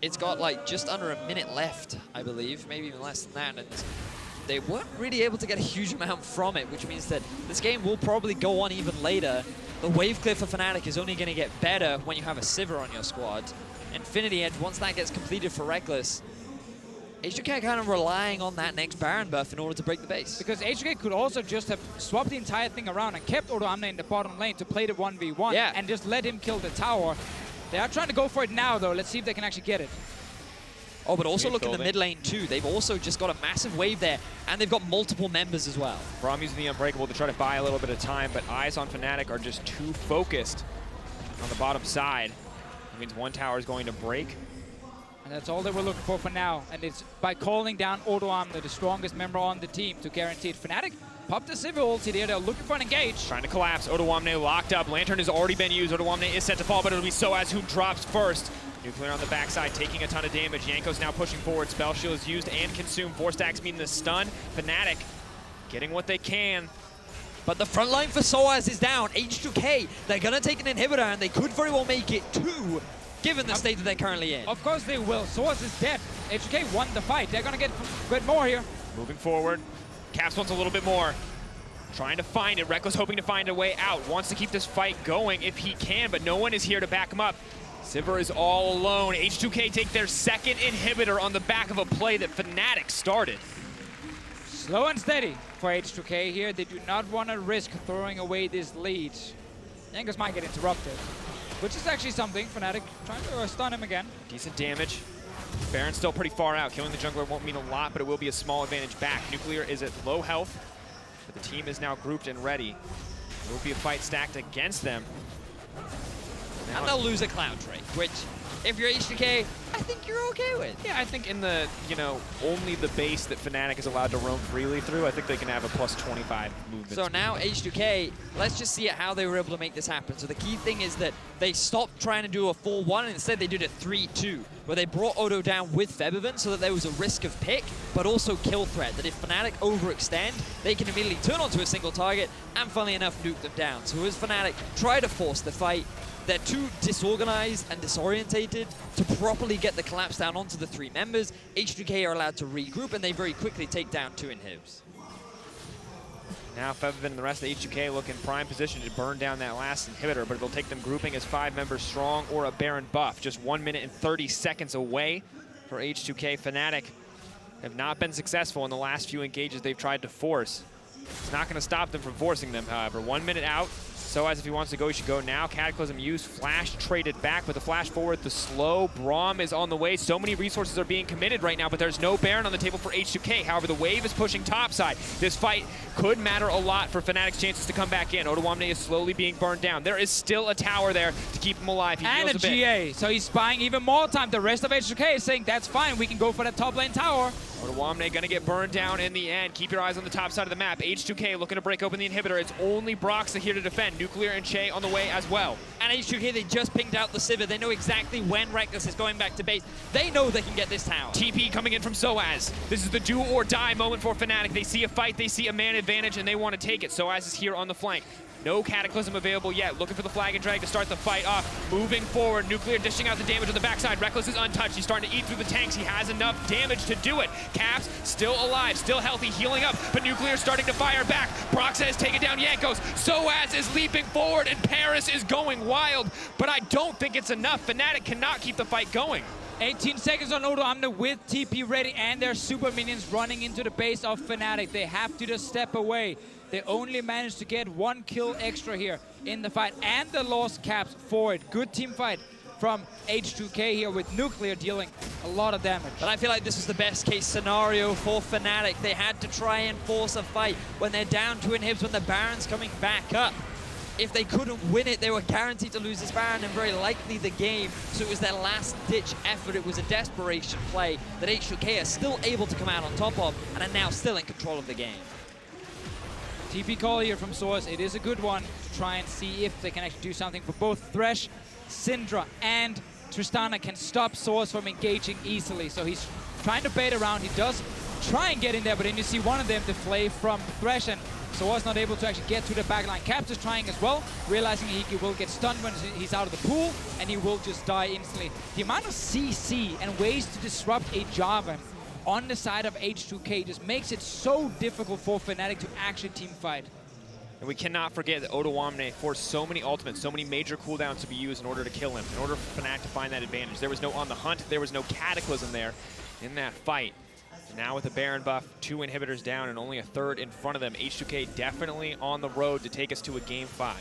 It's got like just under a minute left, I believe, maybe even less than that, and they weren't really able to get a huge amount from it, which means that this game will probably go on even later. The wave clear for Fnatic is only going to get better when you have a Sivir on your squad. Infinity Edge, once that gets completed for Rekkles, H2K kind of relying on that next Baron buff in order to break the base. Because H2K could also just have swapped the entire thing around and kept Odoamne in the bottom lane to play the 1v1 and just let him kill the tower. They are trying to go for it now, though. Let's see if they can actually get it. Oh, but also look in the mid lane, too. They've also just got a massive wave there, and they've got multiple members as well. Braum using the Unbreakable to try to buy a little bit of time, but eyes on Fnatic are just too focused on the bottom side. That means 1 tower is going to break. And that's all they were looking for now. And it's by calling down Odoamne, the strongest member on the team, to guarantee it. Fnatic popped the Sivir ulti there. They're looking for an engage. Trying to collapse. Odoamne locked up. Lantern has already been used. Odoamne is set to fall, but it'll be sOAZ who drops first. Nuclear on the backside, taking a ton of damage. Jankos now pushing forward. Spell Shield is used and consumed. 4 stacks mean the stun. Fnatic getting what they can. But the front line for sOAZ is down. H2K, they're going to take an inhibitor, and they could very well make it 2, given the state that they're currently in. Of course they will. sOAZ is dead. H2K won the fight. They're going to get more here. Moving forward. Caps wants a little bit more. Trying to find it. Rekkles hoping to find a way out. Wants to keep this fight going if he can, but no one is here to back him up. Sivir is all alone. H2K take their 2nd inhibitor on the back of a play that Fnatic started. Slow and steady for H2K here. They do not want to risk throwing away this lead. Jankos might get interrupted, which is actually something. Fnatic trying to stun him again. Decent damage. Baron's still pretty far out. Killing the jungler won't mean a lot, but it will be a small advantage back. Nuclear is at low health, but the team is now grouped and ready. There will be a fight stacked against them. And they'll lose a Cloud Drake, which if you're H2K, I think you're okay with. Yeah, I think in the, only the base that Fnatic is allowed to roam freely through, I think they can have a plus 25 movement. So now H2K, let's just see how they were able to make this happen. So the key thing is that they stopped trying to do a 4-1 and instead they did a 3-2, where they brought Odo down with Febiven so that there was a risk of pick, but also kill threat, that if Fnatic overextend, they can immediately turn onto a single target and, funnily enough, nuke them down. So as Fnatic try to force the fight, they're too disorganized and disorientated to properly get the collapse down onto the 3 members. H2K are allowed to regroup, and they very quickly take down 2 inhibs. Now Febiven and the rest of H2K look in prime position to burn down that last inhibitor, but it'll take them grouping as 5 members strong or a Baron buff. Just 1 minute and 30 seconds away for H2K. Fnatic have not been successful in the last few engages they've tried to force. It's not going to stop them from forcing them, however. 1 minute out. sOAZ, if he wants to go, he should go now. Cataclysm used, flash traded back, but the flash forward, the slow. Braum is on the way. So many resources are being committed right now, but there's no Baron on the table for H2K. However, the wave is pushing topside. This fight could matter a lot for Fnatic's chances to come back in. Odoamne is slowly being burned down. There is still a tower there to keep him alive. He and a GA, so he's buying even more time. The rest of H2K is saying, that's fine, we can go for that top lane tower. Odoamne gonna get burned down in the end. Keep your eyes on the top side of the map. H2K looking to break open the inhibitor. It's only Broxah here to defend. Nuclear and Chei on the way as well. And H2K, they just pinged out the Sivir. They know exactly when Rekkles is going back to base. They know they can get this tower. TP coming in from sOAZ. This is the do or die moment for Fnatic. They see a fight, they see a man advantage, and they want to take it. sOAZ is here on the flank. No Cataclysm available yet. Looking for the flag and drag to start the fight off. Moving forward, Nuclear dishing out the damage on the backside. Rekkles is untouched. He's starting to eat through the tanks. He has enough damage to do it. Caps still alive, still healthy, healing up, but Nuclear starting to fire back. Broxah has taken down Jankos. sOAZ is leaping forward, and Paris is going wild, but I don't think it's enough. Fnatic cannot keep the fight going. 18 seconds on Odoamne with TP ready and their super minions running into the base of Fnatic. They have to just step away. They only managed to get 1 kill extra here in the fight, and the lost caps for it. Good team fight from H2K here with Nuclear dealing a lot of damage. But I feel like this was the best case scenario for Fnatic. They had to try and force a fight when they're down 2 inhibs, when the Baron's coming back up. If they couldn't win it, they were guaranteed to lose this Baron and very likely the game. So it was their last-ditch effort. It was a desperation play that H2K are still able to come out on top of and are now still in control of the game. TP call here from sOAZ. It is a good one to try and see if they can actually do something for both Tresh, Syndra, and Tristana can stop sOAZ from engaging easily. So he's trying to bait around. He does try and get in there, but then you see one of them deflay from Tresh, and sOAZ not able to actually get to the backline. Caps is trying as well, realizing he will get stunned when he's out of the pool, and he will just die instantly. The amount of CC and ways to disrupt a Jarvan on the side of H2K just makes it so difficult for Fnatic to actually team fight. And we cannot forget that Odoamne forced so many ultimates, so many major cooldowns to be used in order to kill him, in order for Fnatic to find that advantage. There was no on the hunt, there was no Cataclysm there in that fight. Now with a Baron buff, 2 inhibitors down and only a third in front of them, H2K definitely on the road to take us to a Game 5.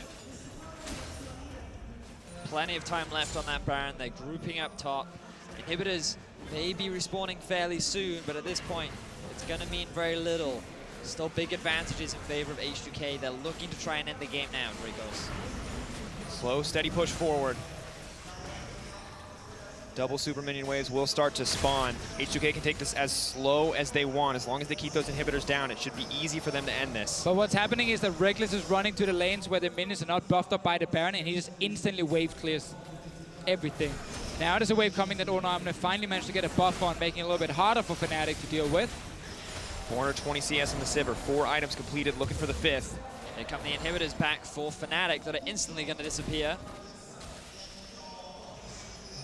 Plenty of time left on that Baron. They're grouping up top. Inhibitors may be respawning fairly soon, but at this point, it's going to mean very little. Still big advantages in favor of H2K. They're looking to try and end the game now, Drakos. Slow, steady push forward. Double super minion waves will start to spawn. H2K can take this as slow as they want. As long as they keep those inhibitors down, it should be easy for them to end this. But what's happening is that Rekkles is running to the lanes where the minions are not buffed up by the Baron, and he just instantly wave clears everything. Now there's a wave coming that Odoamne finally managed to get a buff on, making it a little bit harder for Fnatic to deal with. 420 CS in the Sivir, 4 items completed, looking for the 5th. Here come the inhibitors back for Fnatic that are instantly going to disappear.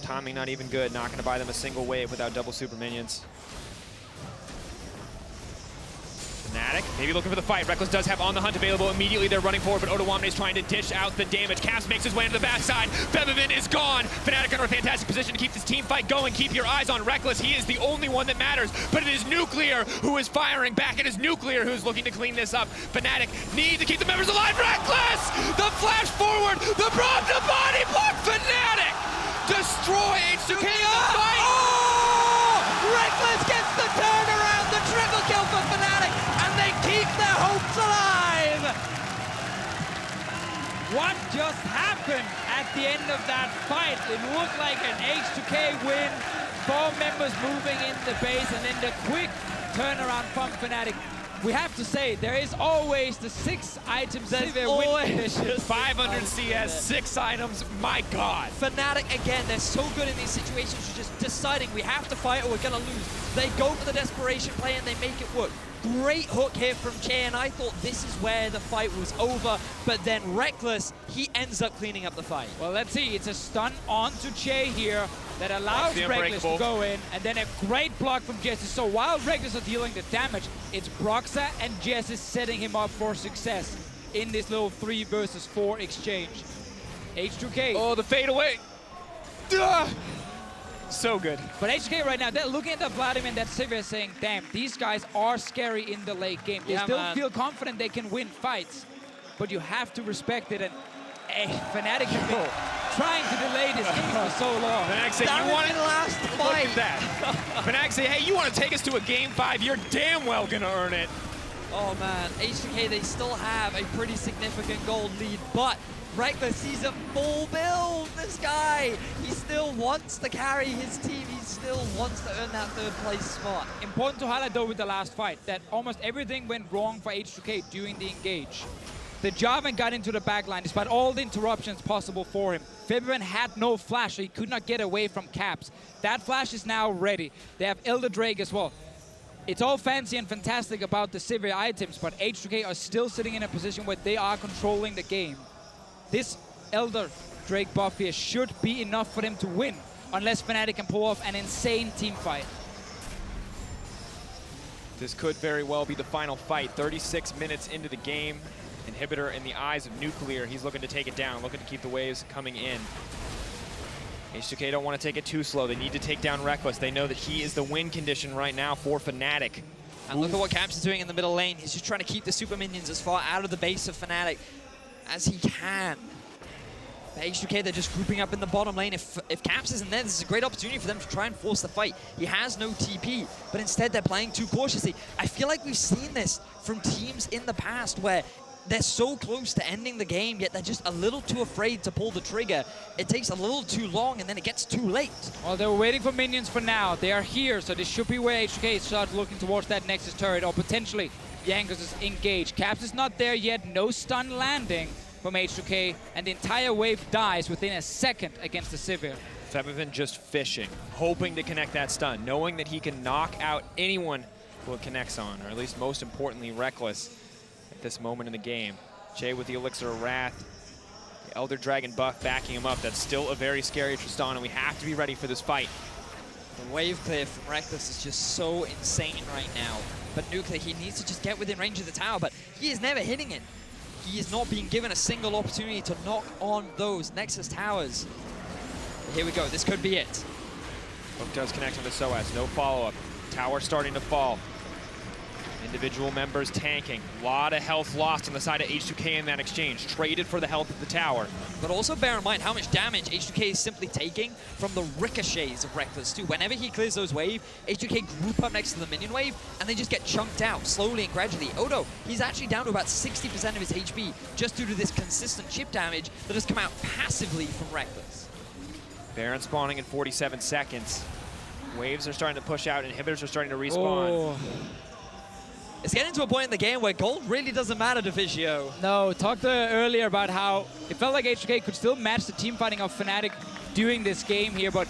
Timing not even good, not going to buy them a single wave without double super minions. Fnatic, maybe looking for the fight. Rekkles does have on the hunt available. Immediately they're running forward, but Odoamne is trying to dish out the damage. Caps makes his way into the backside. Febiven is gone. Fnatic under a fantastic position to keep this team fight going. Keep your eyes on Rekkles. He is the only one that matters, but it is Nuclear who is firing back. It is Nuclear who's looking to clean this up. Fnatic need to keep the members alive. Rekkles! The flash forward, the Broxah body block. Fnatic destroy H2K in the fight. Oh! Rekkles gets the turnaround, the triple kill for Fnatic, and they keep their hopes alive. What just happened at the end of that fight. It looked like an H2K win. 4 members moving in the base, and then the quick turnaround from Fnatic. We have to say, there is always the 6 items Sivir win condition. 500 CS, 6 items, my God. Fnatic, again, they're so good in these situations. You're just deciding we have to fight or we're going to lose. They go for the desperation play and they make it work. Great hook here from Chei, and I thought this is where the fight was over, but then Rekkles, he ends up cleaning up the fight. Well, let's see. It's a stun onto Chei here that allows Rekkles to go in, and then a great block from Jesiz. So while Rekkles are dealing the damage, it's Broxah and Jesiz setting him up for success in this little 3 versus 4 exchange. H2K. Oh, the fade away. Ugh. So good. But H2K right now, they're looking at the Vladimir and that Sivir saying, damn, these guys are scary in the late game. They still feel confident they can win fights, but you have to respect it. And Fnatic have been trying to delay this game for so long. Fnatic say, you want it last fight. Look at that. Fnatic say, hey, you want to take us to a game 5? You're damn well going to earn it. Oh man, H2K, they still have a pretty significant gold lead, but Rekkles sees a full build. This guy, he still wants to carry his team. He still wants to earn that 3rd place spot. Important to highlight though with the last fight that almost everything went wrong for H2K during the engage. The Jarvan got into the backline despite all the interruptions possible for him. Febiven had no flash, so he could not get away from Caps. That flash is now ready. They have Elder Drake as well. It's all fancy and fantastic about the Sivir items, but H2K are still sitting in a position where they are controlling the game. This Elder Drake buff here should be enough for them to win, unless Fnatic can pull off an insane team fight. This could very well be the final fight. 36 minutes into the game. Inhibitor in the eyes of Nuclear. He's looking to take it down, looking to keep the waves coming in. H2K don't want to take it too slow. They need to take down Rekkles. They know that he is the win condition right now for Fnatic. And look at what Caps is doing in the middle lane. He's just trying to keep the super minions as far out of the base of Fnatic as he can. But H2K, they're just grouping up in the bottom lane. If Caps isn't there, this is a great opportunity for them to try and force the fight. He has no TP, but instead they're playing too cautiously. I feel like we've seen this from teams in the past where they're so close to ending the game, yet they're just a little too afraid to pull the trigger. It takes a little too long, and then it gets too late. Well, they were waiting for minions for now. They are here, so this should be where H2K starts looking towards that Nexus turret, or potentially Jankos is engaged. Caps is not there yet, no stun landing from H2K, and the entire wave dies within a second against the Sivir. Febiven just fishing, hoping to connect that stun, knowing that he can knock out anyone who it connects on, or at least most importantly, Rekkles. This moment in the game. Chei with the Elixir of Wrath. The Elder Dragon buff backing him up. That's still a very scary Tristana. We have to be ready for this fight. The wave clear from Rekkles is just so insane right now. But Nuclear, he needs to just get within range of the tower, but he is never hitting it. He is not being given a single opportunity to knock on those Nexus towers. But here we go, this could be it. Hook does connect on the sOAZ, no follow-up. Tower starting to fall. Individual members tanking. A lot of health lost on the side of H2K in that exchange. Traded for the health of the tower. But also bear in mind how much damage H2K is simply taking from the ricochets of Rekkles too. Whenever he clears those waves, H2K group up next to the minion wave and they just get chunked out slowly and gradually. Odo, he's actually down to about 60% of his HP just due to this consistent chip damage that has come out passively from Rekkles. Baron spawning in 47 seconds. Waves are starting to push out. Inhibitors are starting to respawn. Oh. It's getting to a point in the game where gold really doesn't matter, Deficio. No, talked earlier about how it felt like H2K could still match the team fighting of Fnatic during this game here, but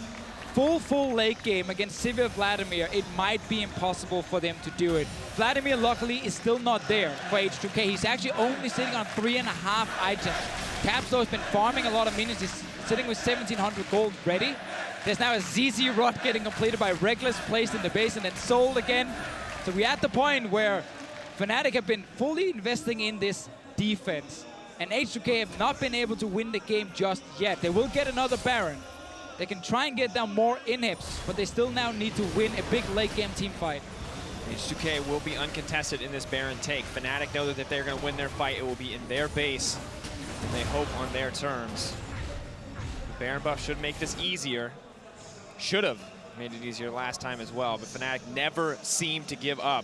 full late game against Sivir Vladimir, it might be impossible for them to do it. Vladimir, luckily, is still not there for H2K. He's actually only sitting on 3.5 items. Caps, though, has been farming a lot of minions. He's sitting with 1,700 gold ready. There's now a ZZ rod getting completed by Rekkles, placed in the base and then sold again. So we're at the point where Fnatic have been fully investing in this defense, and H2K have not been able to win the game just yet. They will get another Baron. They can try and get down more inhibs, but they still now need to win a big late game team fight. H2K will be uncontested in this Baron take. Fnatic know that if they're going to win their fight, it will be in their base, and they hope on their terms. The Baron buff should make this easier. Should have made it easier last time as well, but Fnatic never seemed to give up.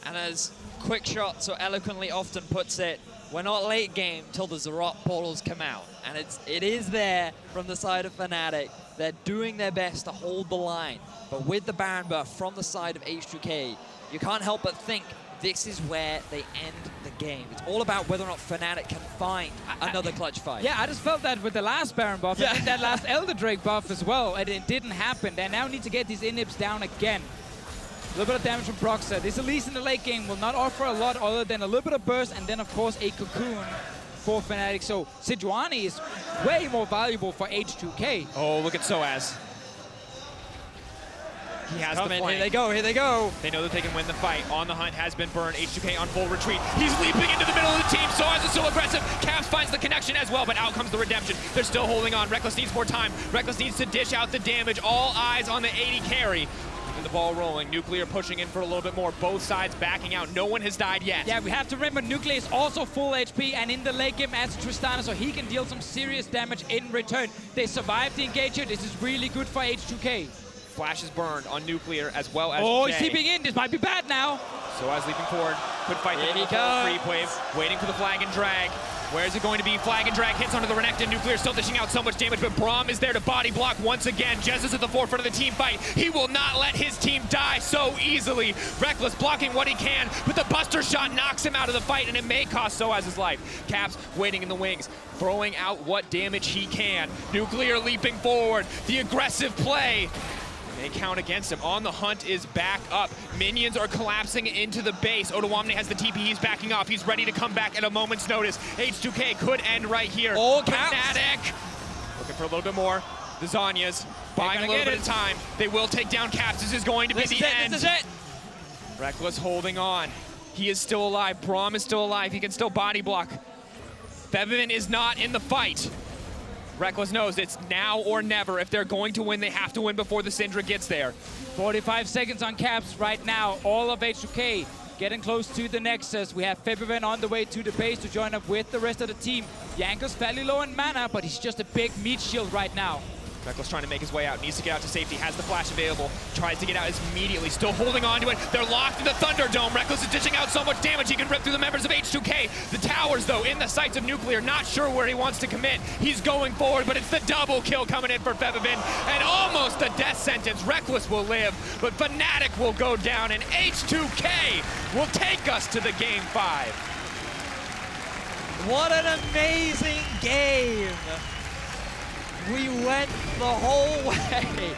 And as Quick Shot so eloquently often puts it, we're not late game till the Zarot portals come out. And it is there from the side of Fnatic. They're doing their best to hold the line. But with the Baron buff from the side of H2K, you can't help but think this is where they end the game. It's all about whether or not Fnatic can find another clutch fight. Yeah, I just felt that with the last Baron buff, and that last Elder Drake buff as well, and it didn't happen. They now need to get these inhibs down again. A little bit of damage from Broxah. This Elise in the late game will not offer a lot other than a little bit of burst and then, of course, a cocoon for Fnatic. So Sejuani is way more valuable for H2K. Oh, look at sOAZ. He has the flank. Here they go, here they go. They know that they can win the fight. On the hunt has been burned. H2K on full retreat. He's leaping into the middle of the team. sOAZ is so aggressive. Caps finds the connection as well, but out comes the redemption. They're still holding on. Rekkles needs more time. Rekkles needs to dish out the damage. All eyes on the 80 carry. And the ball rolling. Nuclear pushing in for a little bit more. Both sides backing out. No one has died yet. Yeah, we have to remember Nuclear is also full HP and in the late game adds Tristana, so he can deal some serious damage in return. They survived the engager. This is really good for H2K. Flash is burned on Nuclear as well as Oh, Chei. he's keeping in. This might be bad now. sOAZ leaping forward. Could fight Here the he creep goes. wave. Waiting for the flag and drag. Where is it going to be? Flag and drag hits onto the Renekton. Nuclear still dishing out so much damage, but Braum is there to body block once again. Jesiz at the forefront of the team fight. He will not let his team die so easily. Rekkles blocking what he can, but the Buster Shot knocks him out of the fight, and it may cost sOAZ his life. Caps waiting in the wings, throwing out what damage he can. Nuclear leaping forward. The aggressive play. They count against him. On the hunt is back up. Minions are collapsing into the base. Odoamne has the TP. He's backing off. He's ready to come back at a moment's notice. H2K could end right here. Oh, Caps. Fnatic looking for a little bit more. The Zanyas buying a little bit of time. They will take down Caps. This is going to be the end. This is it. Rekkles holding on. He is still alive. Braum is still alive. He can still body block. Febiven is not in the fight. Rekkles knows it's now or never. If they're going to win, they have to win before the Syndra gets there. 45 seconds on Caps right now. All of H2K getting close to the Nexus. We have Febiven on the way to the base to join up with the rest of the team. Jankos fairly low in mana, but he's just a big meat shield right now. Rekkles trying to make his way out, needs to get out to safety, has the flash available, tries to get out immediately, still holding on to it. They're locked in the Thunderdome. Rekkles is dishing out so much damage, he can rip through the members of H2K. The towers, though, in the sights of Nuclear, not sure where he wants to commit. He's going forward, but it's the double kill coming in for Febiven, and almost a death sentence. Rekkles will live, but Fnatic will go down, and H2K will take us to the Game 5. What an amazing game. We went the whole way.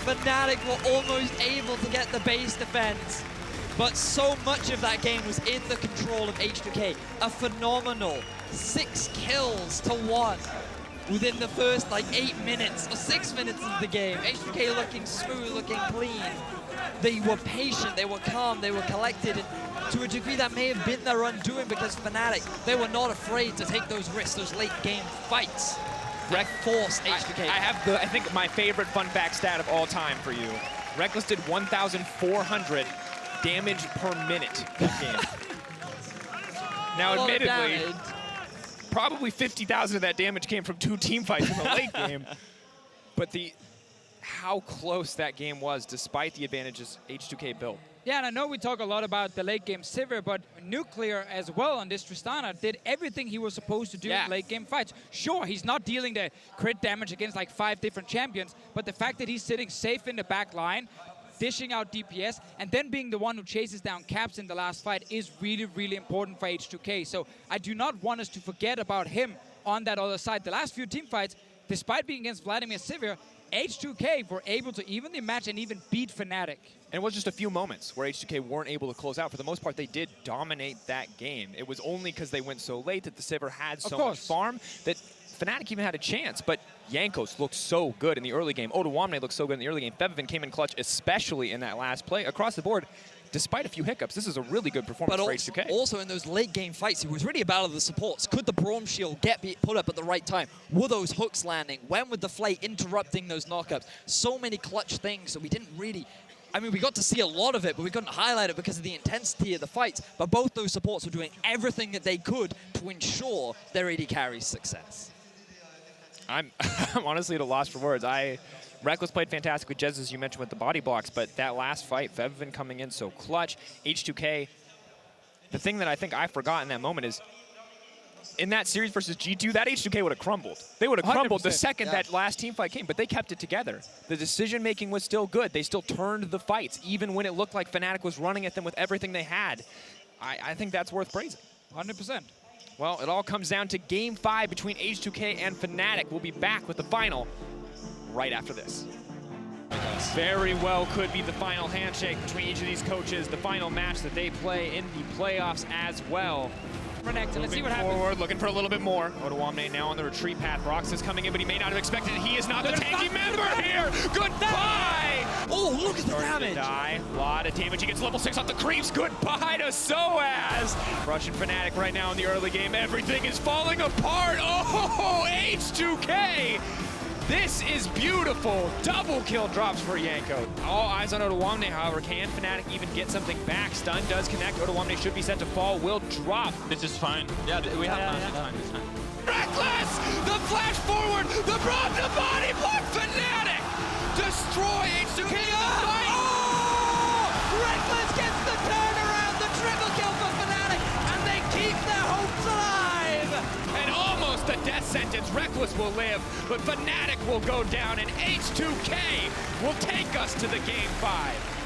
Fnatic were almost able to get the base defense, but so much of that game was in the control of H2K. A phenomenal 6 kills to 1 within the first 8 minutes or 6 minutes of the game. H2K looking smooth, looking clean. They were patient, they were calm, they were collected, and to a degree that may have been their undoing because Fnatic, they were not afraid to take those risks, those late game fights. Forced H2K. I think my favorite fun fact stat of all time for you. Rekkles did 1,400 damage per minute that game. Now, admittedly, probably 50,000 of that damage came from 2 team fights in the late game. But how close that game was, despite the advantages H2K built. Yeah, and I know we talk a lot about the late game Sivir, but Nuclear as well on this Tristana did everything he was supposed to do in late game fights. Sure, he's not dealing the crit damage against 5 different champions, but the fact that he's sitting safe in the back line, dishing out DPS, and then being the one who chases down Caps in the last fight is really, really important for H2K. So I do not want us to forget about him on that other side. The last few team fights, despite being against Vladimir Sivir, H2K were able to evenly match and even beat Fnatic. And it was just a few moments where H2K weren't able to close out. For the most part, they did dominate that game. It was only because they went so late that the Sivir had so much farm that Fnatic even had a chance. But Jankos looked so good in the early game. Odoamne looked so good in the early game. Febiven came in clutch, especially in that last play. Across the board, despite a few hiccups, this is a really good performance for H2K. Also in those late game fights, it was really a battle of the supports. Could the Braum shield get put up at the right time? Were those hooks landing? When would the Flay interrupting those knockups? So many clutch things that we didn't really... I mean, we got to see a lot of it, but we couldn't highlight it because of the intensity of the fights. But both those supports were doing everything that they could to ensure their AD carry's success. I'm honestly at a loss for words. Rekkles played fantastic with Jesiz, as you mentioned, with the body blocks, but that last fight, Febiven coming in so clutch. H2K, the thing that I think I forgot in that moment is in that series versus G2, that H2K would have crumbled. They would have crumbled the second that last team fight came, but they kept it together. The decision-making was still good. They still turned the fights, even when it looked like Fnatic was running at them with everything they had. I think that's worth praising. 100%. Well, it all comes down to Game 5 between H2K and Fnatic. We'll be back with the final right after this. Very well could be the final handshake between each of these coaches, the final match that they play in the playoffs as well. Renekton, let's see what happens. Forward, looking for a little bit more. Odoamne now on the retreat path. Broxah is coming in, but he may not have expected it. He is not the tanky member here. Goodbye. Oh, look at the Starting damage. to die. A lot of damage. He gets level 6 off the creeps. Goodbye to sOAZ. Russian Fnatic right now in the early game. Everything is falling apart. Oh, H2K. This is beautiful. Double kill drops for Jankos. All eyes on Odoamne, however. Can Fnatic even get something back? Stun does connect. Odoamne should be set to fall. Will drop. This is fine. Yeah, we have time. It's fine. Rekkles! The flash forward! The Braum to body block! Fnatic! Destroy H2K in the fight! Oh! Rekkles gets the turnaround, the triple kill for Fnatic, and they keep their hopes alive! And almost a death sentence. Rekkles will live, but Fnatic will go down, and H2K will take us to the Game 5.